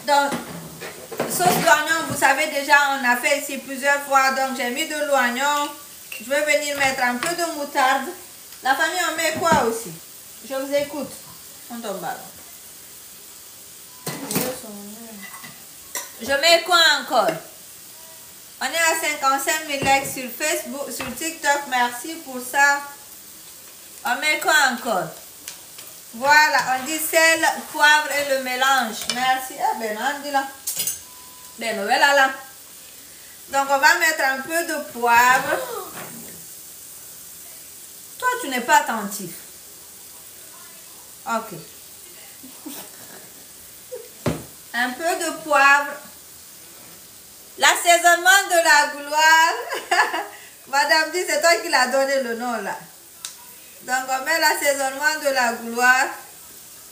Donc, sauce d'oignon, vous savez déjà, on a fait ici plusieurs fois. Donc, j'ai mis de l'oignon. Je vais venir mettre un peu de moutarde. La famille, on met quoi aussi? Je vous écoute. On tombe ballon. Je mets quoi encore? On est à 55 000 likes sur Facebook, sur TikTok. Merci pour ça. On met quoi encore? Voilà, on dit sel, poivre et le mélange. Merci. Ah ben, on dit là. Ben, voilà là. Donc, on va mettre un peu de poivre. Toi, tu n'es pas attentif. Ok. Un peu de poivre. L'assaisonnement de la gloire. Madame dit, c'est toi qui l'as donné le nom là. Donc, on met l'assaisonnement de la gloire.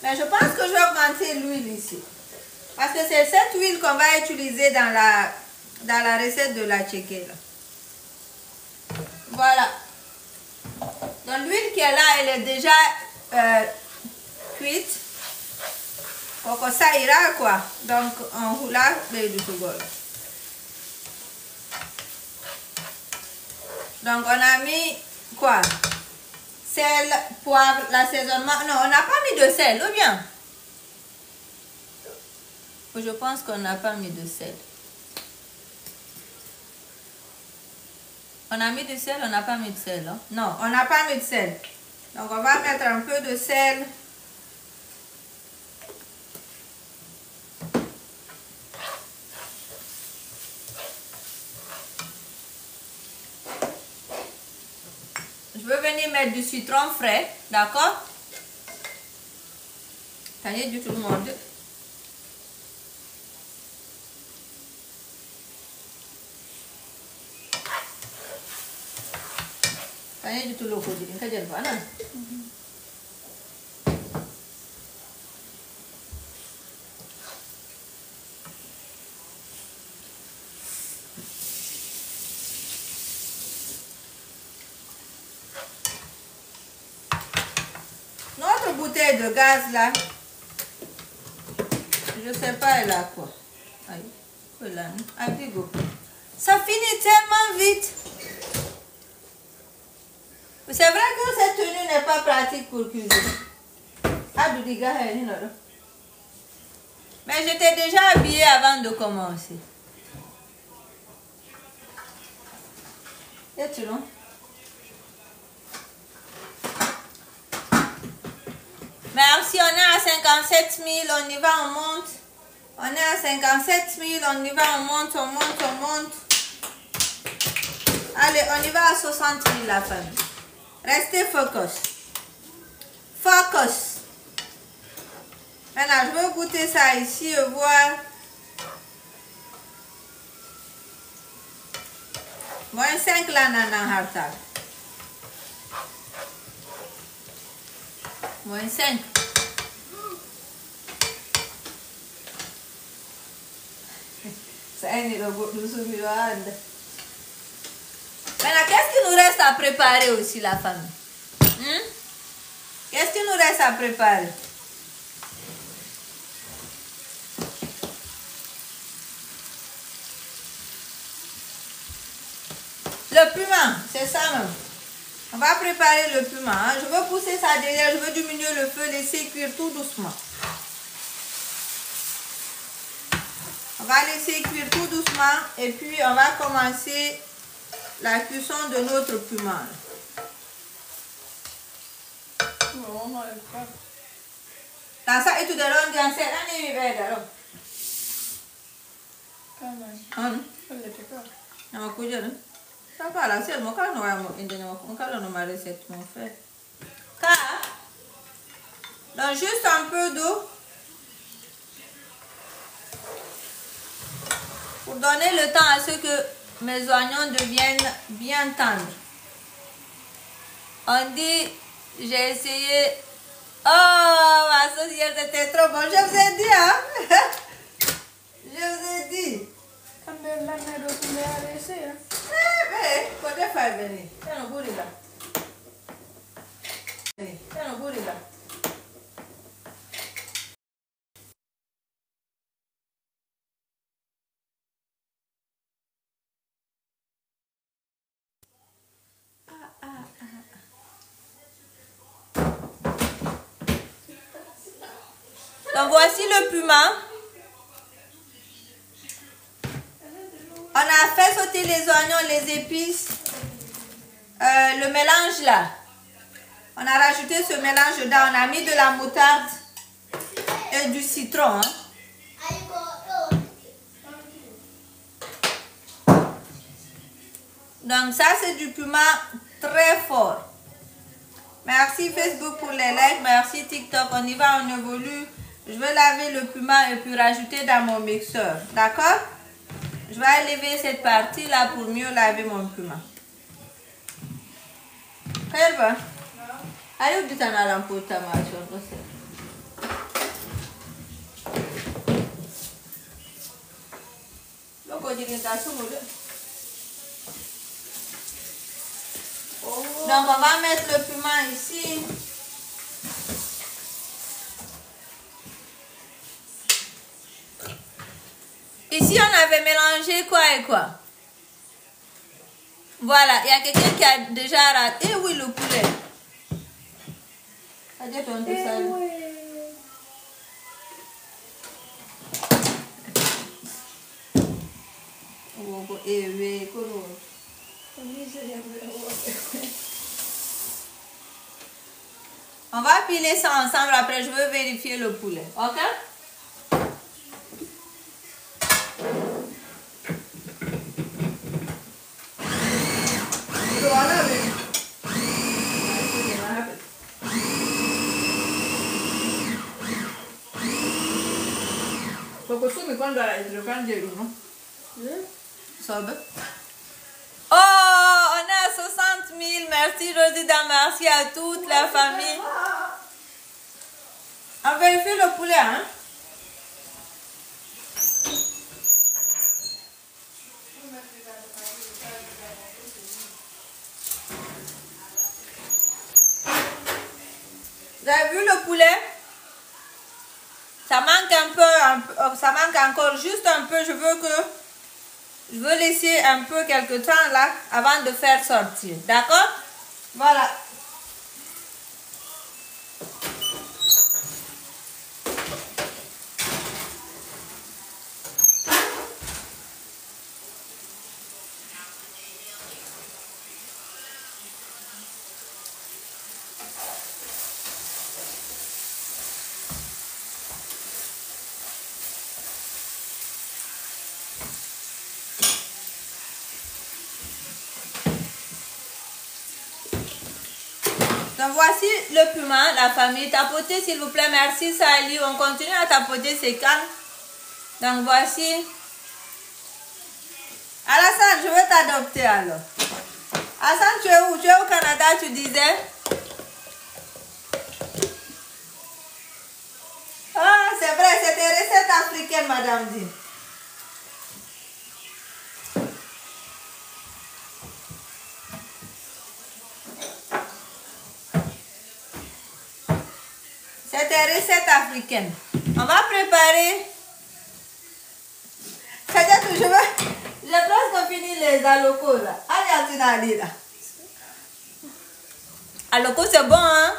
Mais je pense que je vais augmenter l'huile ici. Parce que c'est cette huile qu'on va utiliser dans la recette de la tchéké. Voilà. Donc, l'huile qui est là, elle est déjà cuite. Pour que ça ira quoi. Donc, on roule du tougol. Donc, on a mis quoi? Sel, poivre, l'assaisonnement. Non, on n'a pas mis de sel, ou bien? Je pense qu'on n'a pas mis de sel. On a mis du sel, on n'a pas mis de sel. Hein? Non, on n'a pas mis de sel. Donc, on va mettre un peu de sel. Je veux venir mettre du citron frais, d'accord? T'as du tout le monde. T'as du tout le monde. T'as du pas, non? Notre bouteille de gaz là, je sais pas elle a quoi. Aïe, ça finit tellement vite. C'est vrai que cette tenue n'est pas pratique pour cuisiner. Mais j'étais déjà habillée avant de commencer. Et tu non? Merci, on est à 57 000, on y va, on monte. On est à 57 000, on y va, on monte, on monte, on monte. Allez, on y va à 60 000 la famille. Restez focus. Focus. Maintenant, je veux goûter ça ici et voir. Moins 5 là, nana hartal. Moins 5. Ça y est, le goût de ce Maintenant, qu'est-ce qu'il nous reste à préparer aussi, la famille? Qu'est-ce qu'il nous reste à préparer? Le piment, c'est ça même. On va préparer le piment. Hein. Je veux pousser ça derrière, je veux diminuer le feu, laisser cuire tout doucement. On va laisser cuire tout doucement et puis on va commencer la cuisson de notre piment. Non, non, pas. Dans ça, et tout de l'on dit, c'est là, il y a là. Quand même. Elle n'était pas. Non, mais ça va là, c'est moi quand on a recette, mon frère. Donc, juste un peu d'eau pour donner le temps à ce que mes oignons deviennent bien tendres. On dit, j'ai essayé. Oh, ma saucière, c'était trop bon. Je vous ai dit, hein? Je vous ai dit. La mère de tomber à laisser. Eh, côté faire venir. Tiens le bout là. Tiens le bout là. Donc voici le puma. On a fait sauter les oignons, les épices, le mélange là. On a rajouté ce mélange dedans. On a mis de la moutarde et du citron. Hein. Donc ça c'est du puma très fort. Merci Facebook pour les likes. Merci TikTok. On y va, on évolue. Je vais laver le puma et puis rajouter dans mon mixeur. D'accord? Je vais enlever cette partie là pour mieux laver mon puma. Helva. Allez, où tu t'en as pour ta machine? Donc on va mettre le piment ici. Ici on avait mélangé quoi et quoi? Voilà, il y a quelqu'un qui a déjà raté. Oui, le poulet. On va piler ça ensemble, après je veux vérifier le poulet, ok? Oh, on est à 60 000. Merci Rosida, merci à toute la famille. On vérifie le poulet, hein? Vous avez vu le poulet? Ça manque un peu, ça manque encore juste un peu. Je veux laisser un peu quelques temps là avant de faire sortir. D'accord? Voilà. Donc voici le piment, la famille. Tapotez s'il vous plaît, merci Sally. On continue à tapoter, c'est calme. Donc voici. Alassane, je veux t'adopter alors. Alassane, tu es où? Tu es au Canada, tu disais? Ah, c'est vrai, c'est des recettes africaines, madame dit. C'est des recettes africaines. On va préparer. J'ai presque fini les alocos là. Allez, Antinali là. Aloco, c'est bon, hein?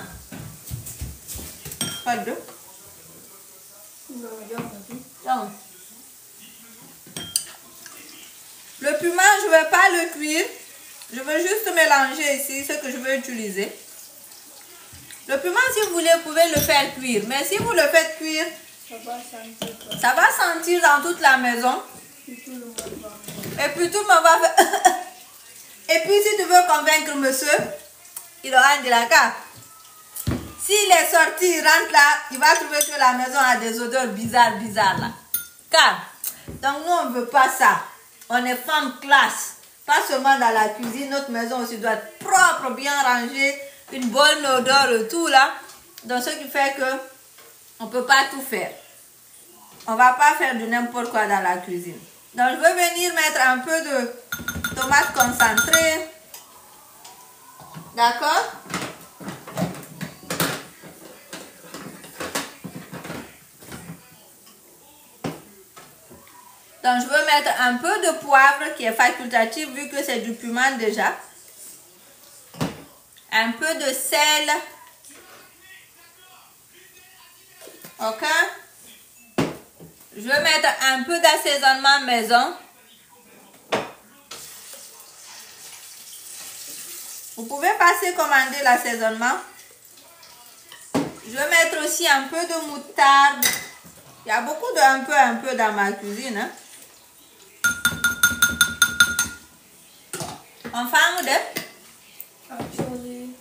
Pas de. Donc. Le piment, je ne vais pas le cuire. Je veux juste mélanger ici ce que je veux utiliser. Le piment, si vous voulez, vous pouvez le faire cuire. Mais si vous le faites cuire, ça va sentir dans toute la maison. Et puis tout le monde va faire... Et puis si tu veux convaincre monsieur, il aura de la carte. S'il est sorti, il rentre là, il va trouver que la maison a des odeurs bizarres là. Car, donc nous on ne veut pas ça. On est femme classe. Pas seulement dans la cuisine, notre maison aussi doit être propre, bien rangée, une bonne odeur et tout là. Donc ce qui fait que on ne peut pas tout faire. On ne va pas faire de n'importe quoi dans la cuisine. Donc, je veux venir mettre un peu de tomate concentrée. D'accord? Donc, je veux mettre un peu de poivre qui est facultatif vu que c'est du piment déjà. Un peu de sel. Ok? Je vais mettre un peu d'assaisonnement maison. Vous pouvez passer commander l'assaisonnement. Je vais mettre aussi un peu de moutarde. Il y a beaucoup de un peu dans ma cuisine. Hein? Enfin, vous êtes? Actually.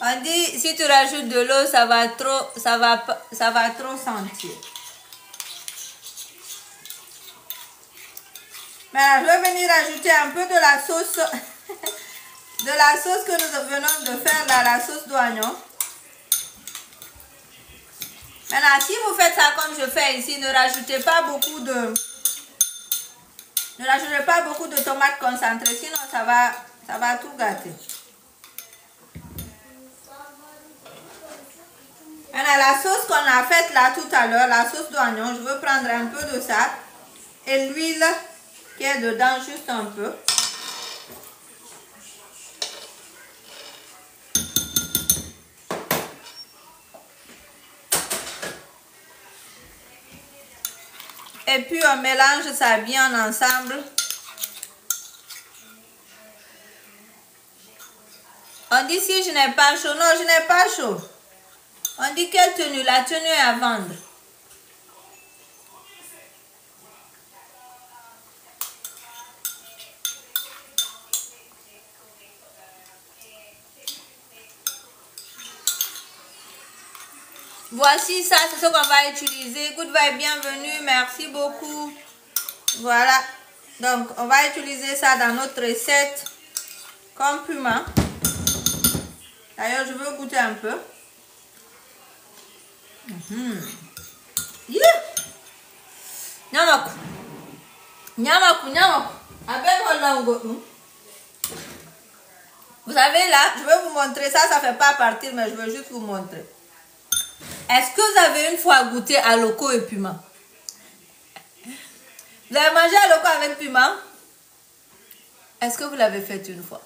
On dit si tu rajoutes de l'eau, ça va trop sentir. Maintenant, je vais venir ajouter un peu de la sauce, de la sauce que nous venons de faire là, la sauce d'oignon. Maintenant, si vous faites ça comme je fais ici, ne rajoutez pas beaucoup de tomates concentrées, sinon ça va tout gâter. Maintenant, la sauce qu'on a faite là tout à l'heure, la sauce d'oignon, je veux prendre un peu de ça et l'huile qui est dedans juste un peu. Et puis on mélange ça bien ensemble. On dit si je n'ai pas chaud. Non, je n'ai pas chaud. On dit quelle tenue? La tenue est à vendre. Voici ça, c'est ce qu'on va utiliser. Good vibe, bienvenue, merci beaucoup. Voilà. Donc, on va utiliser ça dans notre recette comme piment. D'ailleurs, je veux goûter un peu. Yeah. Nyamaku. Nyamaku, nyamaku. Vous savez là, je vais vous montrer ça, ça ne fait pas partir, mais je veux juste vous montrer. Est-ce que vous avez une fois goûté à loco et piment? Vous avez mangé à loco avec piment? Est-ce que vous l'avez fait une fois?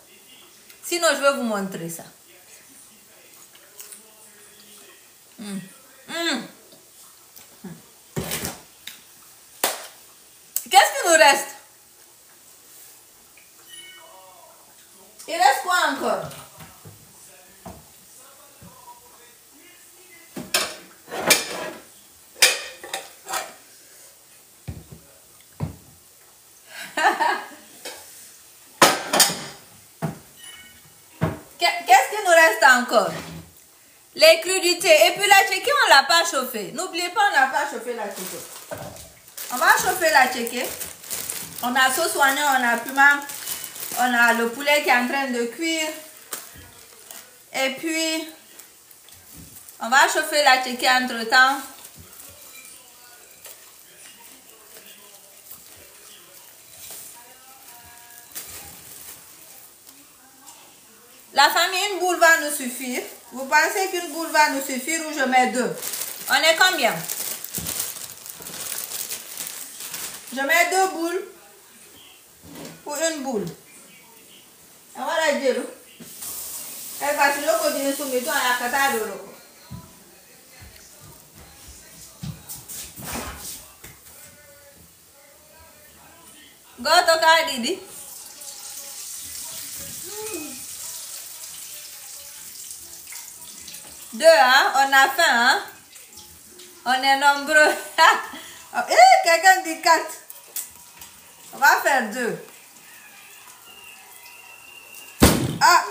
Sinon, je vais vous montrer ça. Qu'est-ce qui nous reste? Il reste quoi encore? Qu'est-ce qui nous reste encore? Les crudités. Et puis la tchéké, on ne l'a pas chauffée. N'oubliez pas, on n'a pas chauffé la tchéké. On va chauffer la tchéké. On a sauce oignon, on a piment. On a le poulet qui est en train de cuire. Et puis, on va chauffer la tchéké entre temps. La famille, une boule va nous suffire. Vous pensez qu'une boule va nous suffire ou je mets deux? On est combien? Je mets deux boules pour une boule. Voilà, Dieu. Elle va se le continuer sur mes doigts à la cata de l'eau. Goto ka Didi? Deux, hein? On a faim, hein? On est nombreux. Quelqu'un dit 4. On va faire 2. Ah!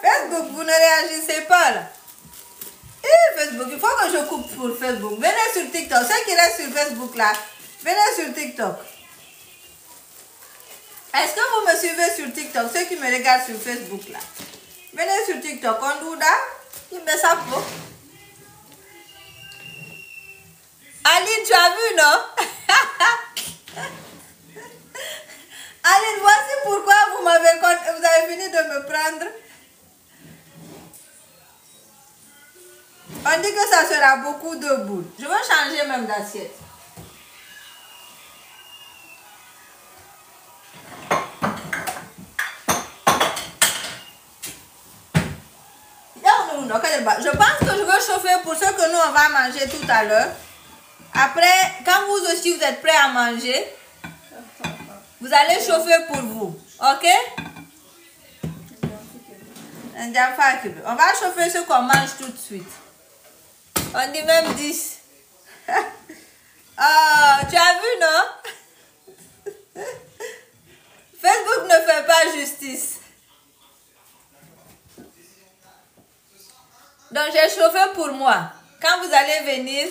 Facebook, vous ne réagissez pas là. Facebook, il faut que je coupe pour Facebook. Venez sur TikTok. Ceux qui restent sur Facebook là, venez sur TikTok. Est-ce que vous me suivez sur TikTok? Ceux qui me regardent sur Facebook là. Venez sur TikTok, on douda. Il met ça pour. Aline, tu as vu, non? Aline, voici pourquoi vous avez fini de me prendre. On dit que ça sera beaucoup de boules. Je veux changer même d'assiette. Je pense que je veux chauffer pour ce que nous on va manger tout à l'heure. Après, quand vous aussi vous êtes prêts à manger, vous allez chauffer pour vous. Ok? On va chauffer ce qu'on mange tout de suite. On dit même 10. Oh, tu as vu, non? Facebook ne fait pas justice. Donc, j'ai chauffé pour moi. Quand vous allez venir...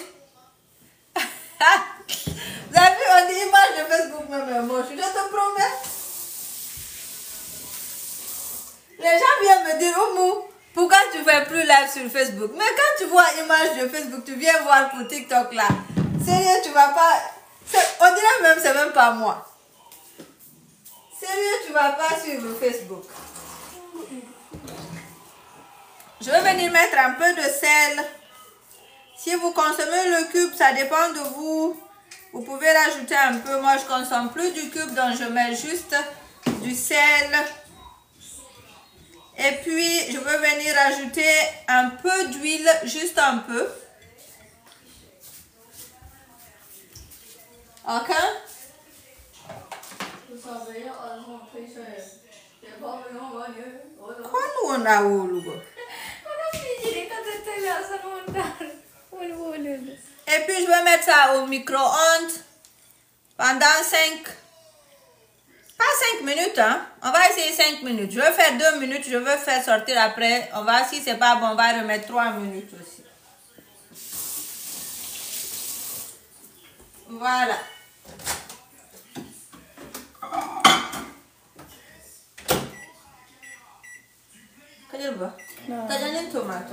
Vous avez vu, on dit image de Facebook même est moche. Je te promets. Les gens viennent me dire, Oumou, pourquoi tu fais plus live sur Facebook? Mais quand tu vois image de Facebook, tu viens voir pour TikTok là. Sérieux, tu vas pas... On dirait même, c'est même pas moi. Sérieux, tu vas pas suivre Facebook. Je vais venir mettre un peu de sel. Si vous consommez le cube, ça dépend de vous. Vous pouvez rajouter un peu. Moi, je ne consomme plus du cube, donc je mets juste du sel. Et puis, je veux venir rajouter un peu d'huile, juste un peu. Ok? Quoi nous on a où, Lugo? Et puis je vais mettre ça au micro-ondes pendant 5 minutes, hein. On va essayer 5 minutes. Je vais faire 2 minutes, je vais faire sortir après. On va, si c'est pas bon, on va remettre 3 minutes aussi. Voilà. Qu'est-ce que tu as? T'as donné une tomate.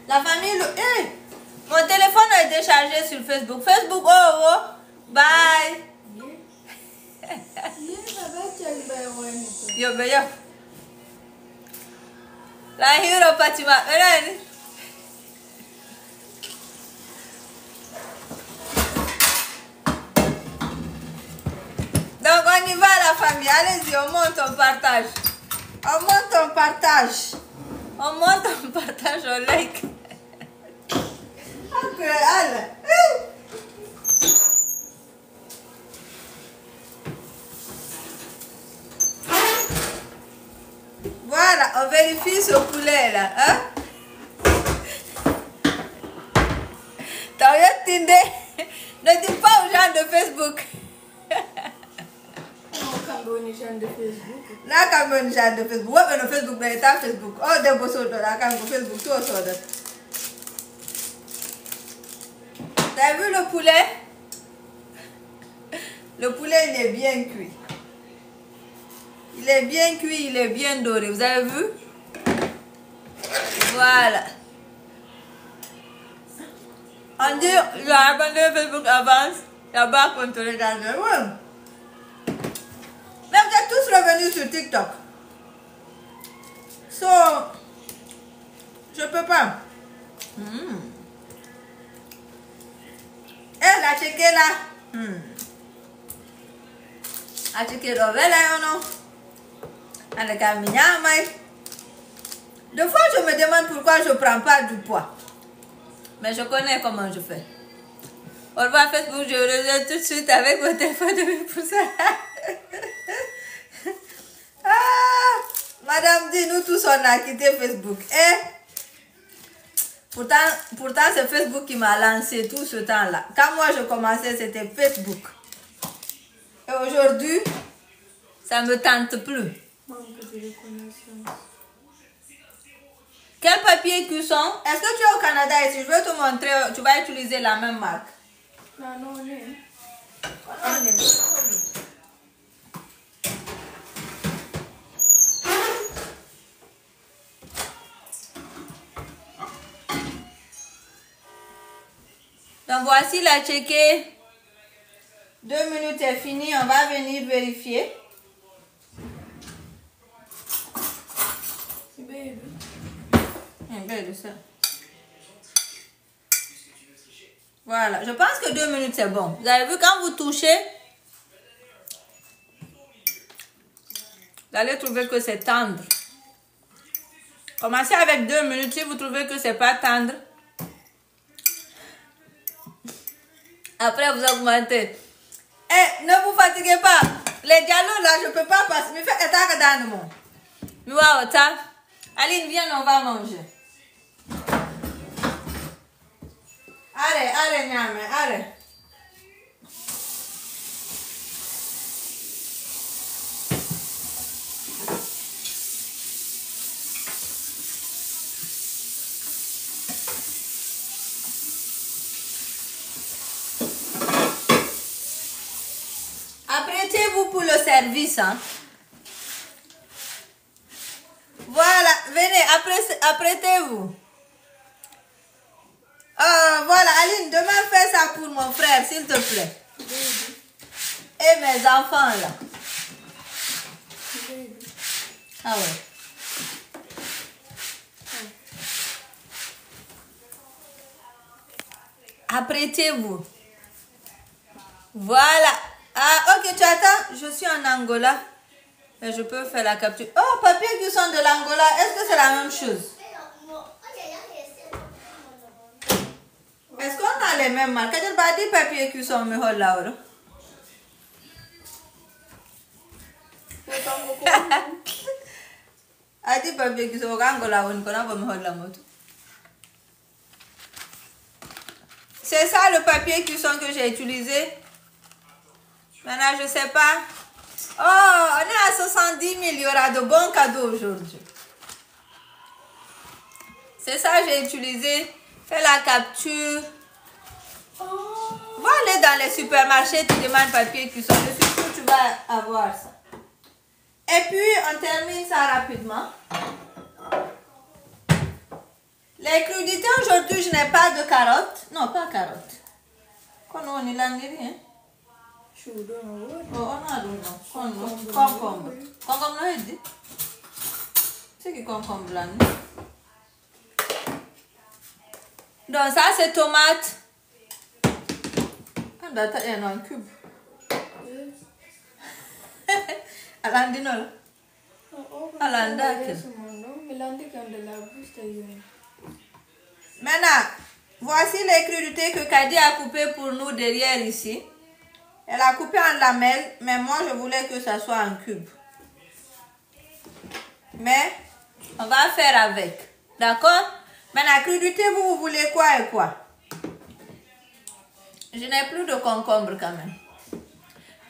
La famille, hey, mon téléphone a été chargé sur Facebook. Facebook, oh, oh, bye. Yo, yo. La hero Patima. Donc, on y va, la famille. Allez-y, on monte, on partage. On monte, on partage. On monte, on partage, on like. Ok, allez. Voilà, on vérifie ce poulet là. Hein? T'as rien Tinder? Ne dis pas aux gens de Facebook. Na Cameroun gens de Facebook. Ouais, mais le Facebook, mais t'as Facebook. Oh, des beaux sauts de la Cameroun Facebook, tout au sort. T'as vu le poulet? Le poulet, il est bien cuit. Il est bien cuit, il est bien doré. Vous avez vu? Voilà. On dit, j'ai abandonné Facebook avance. Il n'y a pas contrôlé dans le monde. Mais vous êtes tous revenus sur TikTok. So, je peux pas. Elle a checké là. A checké là, non? Des fois, je me demande pourquoi je ne prends pas du poids. Mais je connais comment je fais. Au revoir Facebook, je reviens tout de suite avec mon téléphone de pour ça. Ah, Madame dit, nous tous, on a quitté Facebook. Et pourtant c'est Facebook qui m'a lancé tout ce temps-là. Quand moi, je commençais, c'était Facebook. Et aujourd'hui, ça ne me tente plus. Quel papier cuisson? Est-ce que tu es au Canada ici? Je vais te montrer, tu vas utiliser la même marque. Donc voici la checker. 2 minutes est fini, on va venir vérifier. Voilà, je pense que 2 minutes c'est bon. Vous avez vu, quand vous touchez, vous allez trouver que c'est tendre. Commencez avec 2 minutes. Si vous trouvez que c'est pas tendre, après vous augmentez. Eh, ne vous fatiguez pas. Les dialogues là, je peux pas passer. Mais faites état dans le monde. Mais waouh, ça. Aline, viens, on va manger. Allez, Nyame, allez. Apprêtez-vous pour le service, hein. Voilà, venez, apprêtez-vous. Voilà, Aline, demain fais ça pour mon frère, s'il te plaît. Et mes enfants, là. Ah ouais. Apprêtez-vous. Voilà. Ah, ok, tu attends. Je suis en Angola. Et je peux faire la capture. Oh, papier cuisson de l'Angola. Est-ce que c'est la même chose? Est-ce qu'on a les mêmes marques? Quand tu dis papier cuisson, mais oh là, a dit papier cuisson, Angola, on connaît pas me la moto. C'est ça le papier cuisson que j'ai utilisé. Maintenant, je sais pas. Oh, on est à 70 000. Il y aura de bons cadeaux aujourd'hui. C'est ça que j'ai utilisé. Fais la capture. Va aller dans les supermarchés, tu demandes papier cuisson. Je suis sûre que tu vas avoir ça. Et puis, on termine ça rapidement. Les crudités, aujourd'hui, je n'ai pas de carottes. Non, pas carottes. Comment on est là, hein? Oh, on a concombre. Concombre. Concombre, non, il dit. C'est qui concombre là? Donc, ça, c'est tomate. On a un cube. Alandino là. Alandake. Maintenant, voici les crudités que Kadi a coupées pour nous derrière ici. Elle a coupé en lamelles, mais moi je voulais que ça soit en cube. Mais on va faire avec. D'accord? Maintenant, crudité, vous voulez quoi et quoi? Je n'ai plus de concombre quand même.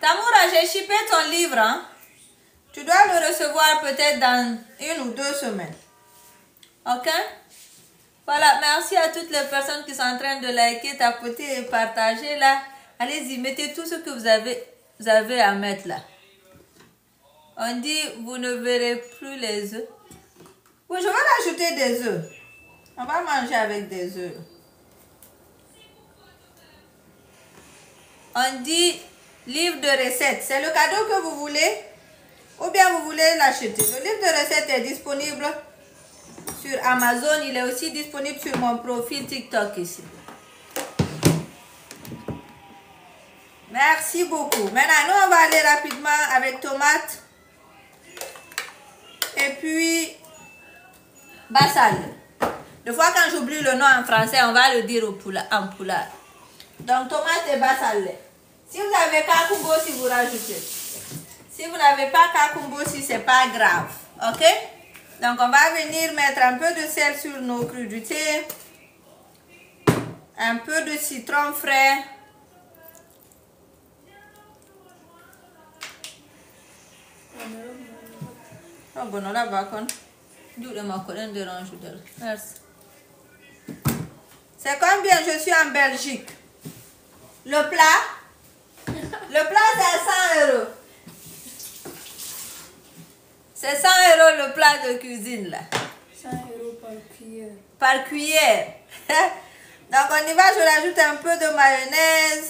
Tamoura, j'ai shippé ton livre. Hein? Tu dois le recevoir peut-être dans 1 ou 2 semaines. Ok? Voilà, merci à toutes les personnes qui sont en train de liker, tapoter et partager là. Allez-y, mettez tout ce que vous avez à mettre là. On dit, vous ne verrez plus les œufs. Oui, je vais rajouter des œufs. On va manger avec des œufs. On dit, livre de recettes. C'est le cadeau que vous voulez ou bien vous voulez l'acheter. Le livre de recettes est disponible sur Amazon. Il est aussi disponible sur mon profil TikTok ici. Merci beaucoup. Maintenant, nous, on va aller rapidement avec tomate. Et puis, bassal. Des fois, quand j'oublie le nom en français, on va le dire en poulard. Donc, tomate et bassal. Si vous avez kakumbo, si vous rajoutez. Si vous n'avez pas kakumbo, si c'est pas grave. Ok? Donc, on va venir mettre un peu de sel sur nos crudités. Un peu de citron frais. Oh, bon, on a bacon. Merci. C'est combien je suis en Belgique. Le plat, c'est à 100 €. C'est 100 € le plat de cuisine là. 100 € par cuillère. Par cuillère. Donc on y va, je rajoute un peu de mayonnaise.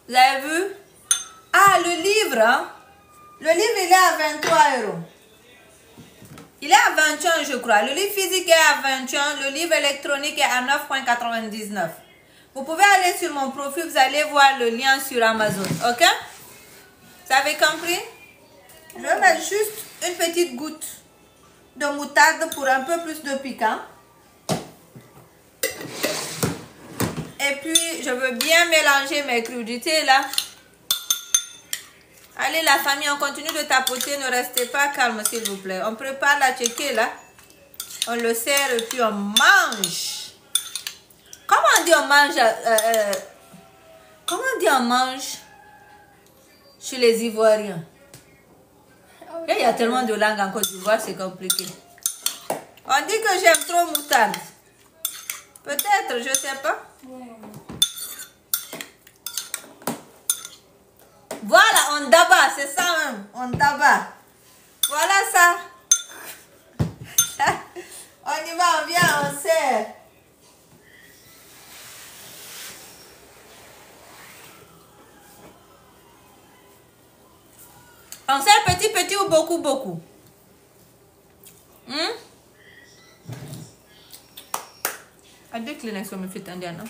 Vous avez vu? Ah, le livre, hein? Le livre, il est à 23 €. Il est à 21, je crois. Le livre physique est à 21. Le livre électronique est à 9,99 €. Vous pouvez aller sur mon profil, vous allez voir le lien sur Amazon. Ok? Vous avez compris? Je vais mettre juste une petite goutte de moutarde pour un peu plus de piquant. Et puis, je veux bien mélanger mes crudités là. Allez la famille, on continue de tapoter, ne restez pas calme s'il vous plaît. On prépare la tchéké là. On le sert et puis on mange. Comment on dit on mange comment on dit on mange chez les Ivoiriens? Il y a tellement de langues en Côte d'Ivoire, c'est compliqué. On dit que j'aime trop moutarde. Peut-être, je sais pas. Voilà, on daba, c'est ça même. On daba. Voilà ça. On y va, on vient, on sert. On sert petit ou beaucoup? Ada Kleenex me fait tendre, non?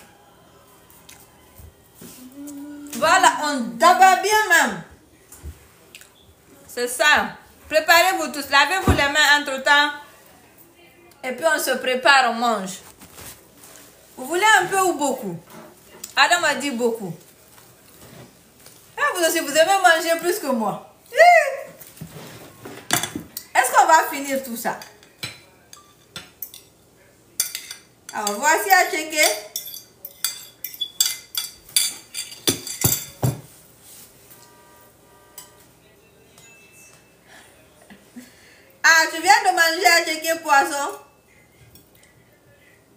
Voilà, on daba bien même. C'est ça. Préparez-vous tous. Lavez-vous les mains entre temps. Et puis on se prépare, on mange. Vous voulez un peu ou beaucoup? Adam a dit beaucoup. Ah, vous aussi, vous aimez manger plus que moi. Est-ce qu'on va finir tout ça? Alors, voici à checker. Ah, tu viens de manger à checker poisson?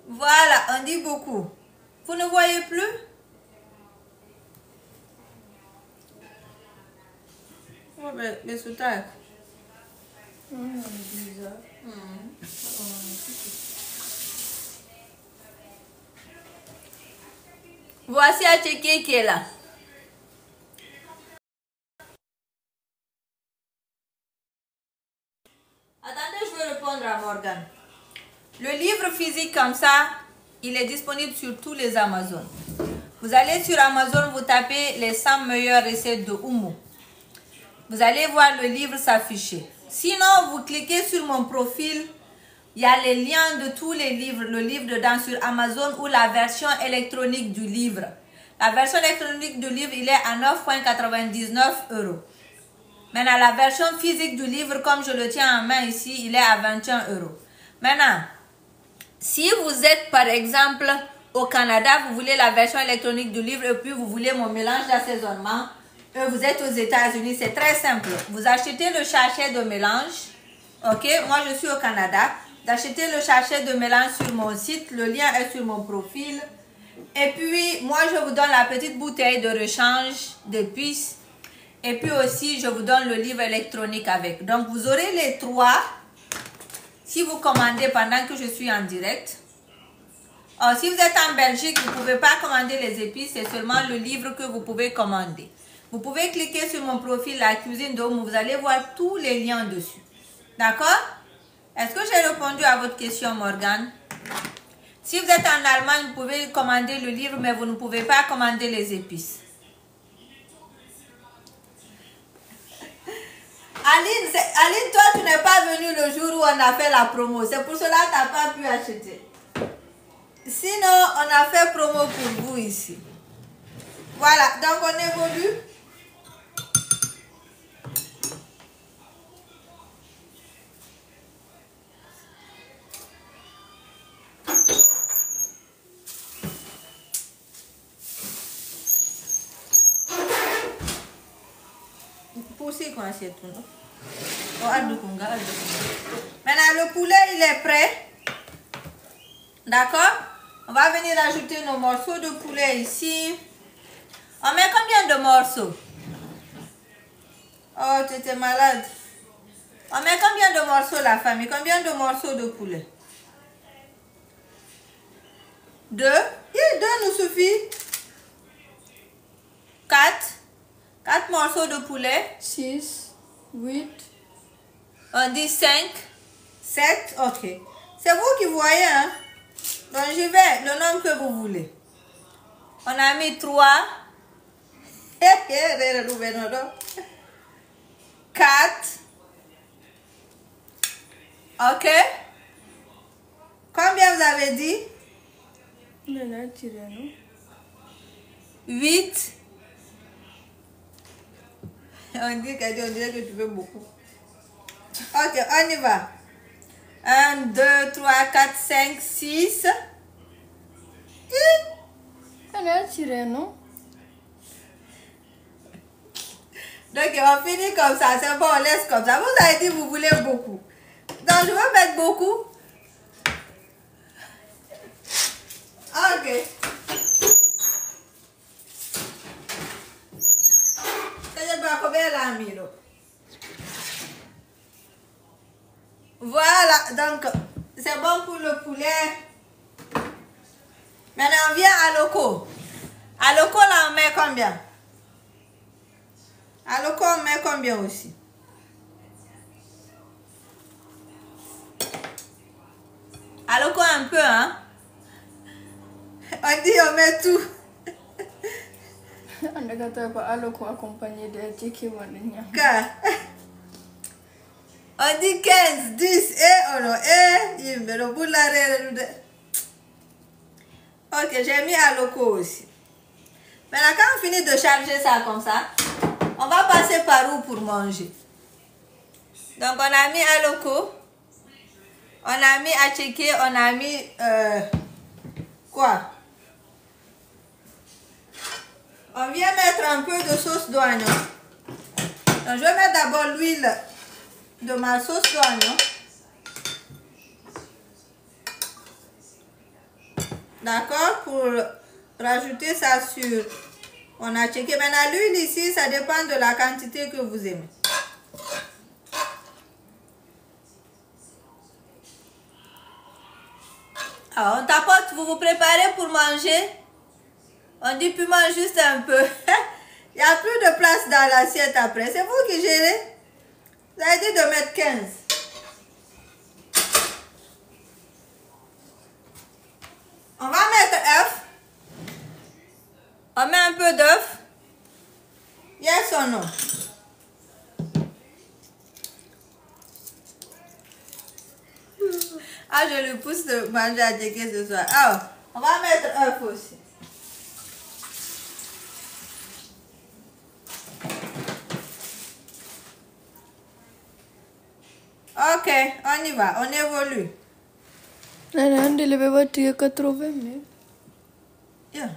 Voilà, on dit beaucoup. Vous ne voyez plus? Oh, mais c'est tard. Voici à checker qui est là. Attendez, je vais répondre à Morgan. Le livre physique comme ça, il est disponible sur tous les Amazon. Vous allez sur Amazon, vous tapez les 100 meilleures recettes de Oumou. Vous allez voir le livre s'afficher. Sinon, vous cliquez sur mon profil. Il y a les liens de tous les livres, le livre dedans sur Amazon ou la version électronique du livre. La version électronique du livre, il est à 9,99 €. Maintenant, la version physique du livre, comme je le tiens en main ici, il est à 21 €. Maintenant, si vous êtes par exemple au Canada, vous voulez la version électronique du livre et puis vous voulez mon mélange d'assaisonnement, et vous êtes aux États-Unis, c'est très simple. Vous achetez le sachet de mélange. Ok, moi je suis au Canada. D'achetez le sachet de mélange sur mon site. Le lien est sur mon profil. Et puis, moi je vous donne la petite bouteille de rechange d'épices. Et puis aussi, je vous donne le livre électronique avec. Donc, vous aurez les trois si vous commandez pendant que je suis en direct. Alors, si vous êtes en Belgique, vous ne pouvez pas commander les épices. C'est seulement le livre que vous pouvez commander. Vous pouvez cliquer sur mon profil La Cuisine d'Oumou. Vous allez voir tous les liens dessus. D'accord? Est-ce que j'ai répondu à votre question, Morgane? Si vous êtes en Allemagne, vous pouvez commander le livre, mais vous ne pouvez pas commander les épices. Aline, toi, tu n'es pas venue le jour où on a fait la promo. C'est pour cela que tu n'as pas pu acheter. Sinon, on a fait promo pour vous ici. Voilà, donc on évolue. Maintenant, le poulet, il est prêt. D'accord? On va venir ajouter nos morceaux de poulet ici. On met combien de morceaux? Oh, tu étais malade. On met combien de morceaux, la famille? Combien de morceaux de poulet? 2. Et 2 nous suffit. 4. 4 morceaux de poulet. 6, 8. On dit 5. 7. Ok. C'est vous qui voyez, hein? Donc, je vais le nombre que vous voulez. On a mis 3. 4. Ok. Combien vous avez dit? 8. On dirait que tu veux beaucoup. Ok, on y va. 1, 2, 3, 4, 5, 6. On a tiré, non? Donc, on finit comme ça. C'est bon, on laisse comme ça. Vous avez dit que vous voulez beaucoup. Donc, je vais mettre beaucoup. Ok. Voilà, donc c'est bon pour le poulet. Maintenant, on vient à loco. À loco, là, on met combien? À loco, on met combien aussi? À loco, un peu, hein? On dit on met tout. On a gâté pas à l'eau accompagné de tiki ou on dit 15, 10, et on il me le bout de la. Ok, j'ai mis à loco aussi. Maintenant, quand on finit de charger ça comme ça, on va passer par où pour manger? Donc, on a mis à loco, on a mis à checker, on a mis quoi? On vient mettre un peu de sauce d'oignon. Donc, je vais mettre d'abord l'huile de ma sauce d'oignon. D'accord? Pour rajouter ça sur... On a checké. Maintenant, l'huile ici, ça dépend de la quantité que vous aimez. Alors, on tapote, vous vous préparez pour manger. On dit piment juste un peu. Il n'y a plus de place dans l'assiette après. C'est vous qui gérez. Vous avez dit de mettre 15. On va mettre œuf. On met un peu d'œuf. Yes or no? Ah, je lui pousse de manger à Djeke ce soir. Alors, on va mettre œuf aussi. Ok, on y va, on évolue. On délivre 80 000. Yeah.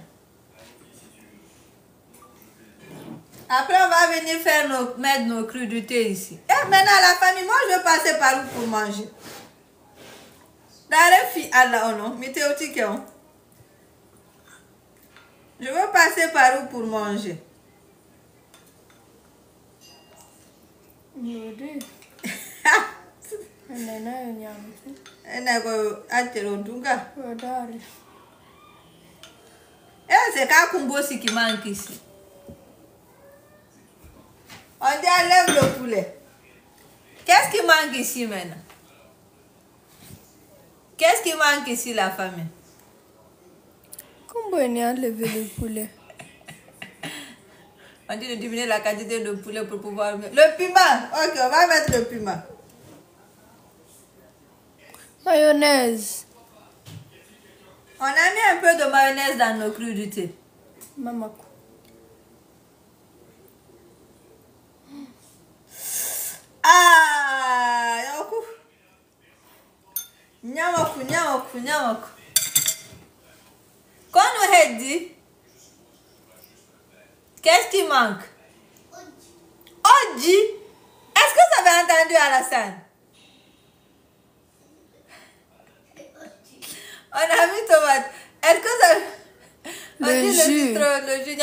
Après, on va venir faire mettre nos crudités ici. Et maintenant, la famille, moi, je vais passer par où pour manger? Je veux passer par où pour manger? C'est Kakumbo qui manque ici. On dit enlève le poulet. Qu'est-ce qui manque ici maintenant? Qu'est-ce qui manque ici, la famille? Comment on a enlevé le poulet? On dit de diminuer la quantité de poulet pour pouvoir mettre... Le piment! Ok, on va mettre le piment. Mayonnaise. On a mis un peu de mayonnaise dans nos crudités. Mamako. Ah! Yaku. Nyamaku, nyamaku, nyamaku. Quand on a dit, qu'est-ce qui manque? Oji. Est-ce que vous avez entendu Alassane? On a jus. Le jus.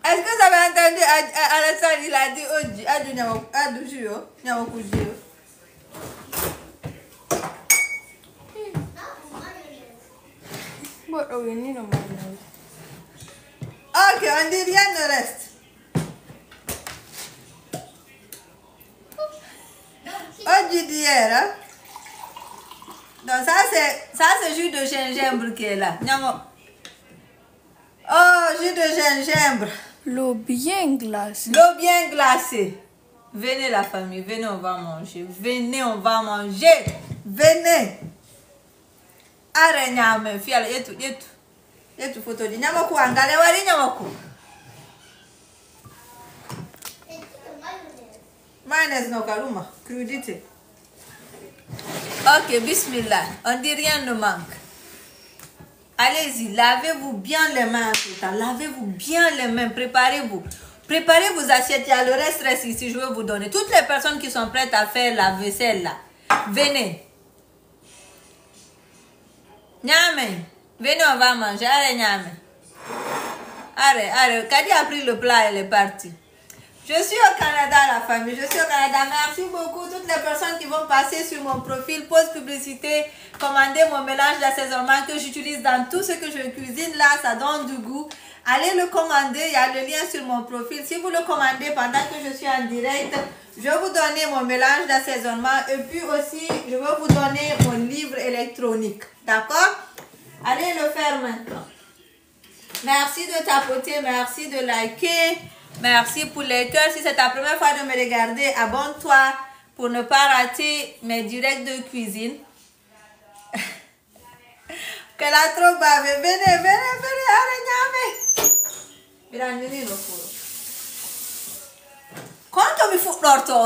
Est-ce que vous avez entendu Alassane, il a dit Adu jus. Ok, on dit rien ne reste. Jus d'hier, hein? Donc ça c'est jus de gingembre qui est là. Oh, jus de gingembre. L'eau bien glacée. L'eau bien glacée. Venez la famille, venez, on va manger. Venez, on va manger. Venez. Arrête, nyame, fiala, yetu photo di nyama ku angale wali nyama ku. Mayonnaise no karuma, crudité. Ok, bismillah. On dit rien ne manque. Allez-y, lavez-vous bien les mains tout le temps. Lavez-vous bien les mains, préparez-vous. Préparez vos assiettes, il y a le reste ici, je vais vous donner. Toutes les personnes qui sont prêtes à faire la vaisselle là, venez. Nyame, venez, on va manger. Allez, Nyame. Allez, Kadi a pris le plat, elle est partie. Je suis au Canada, la famille, je suis au Canada. Merci beaucoup toutes les personnes qui vont passer sur mon profil, pause publicité, commander mon mélange d'assaisonnement que j'utilise dans tout ce que je cuisine là, ça donne du goût. Allez le commander, il y a le lien sur mon profil. Si vous le commandez pendant que je suis en direct, je vais vous donner mon mélange d'assaisonnement et puis aussi, je vais vous donner mon livre électronique. D'accord? Allez le faire maintenant. Merci de tapoter, merci de liker. Merci pour les cœurs. Si c'est ta première fois de me regarder, abonne-toi pour ne pas rater mes directs de cuisine. Qu'elle a trop bavé. Venez, allez, Nyame. Quand on me fout l'orto.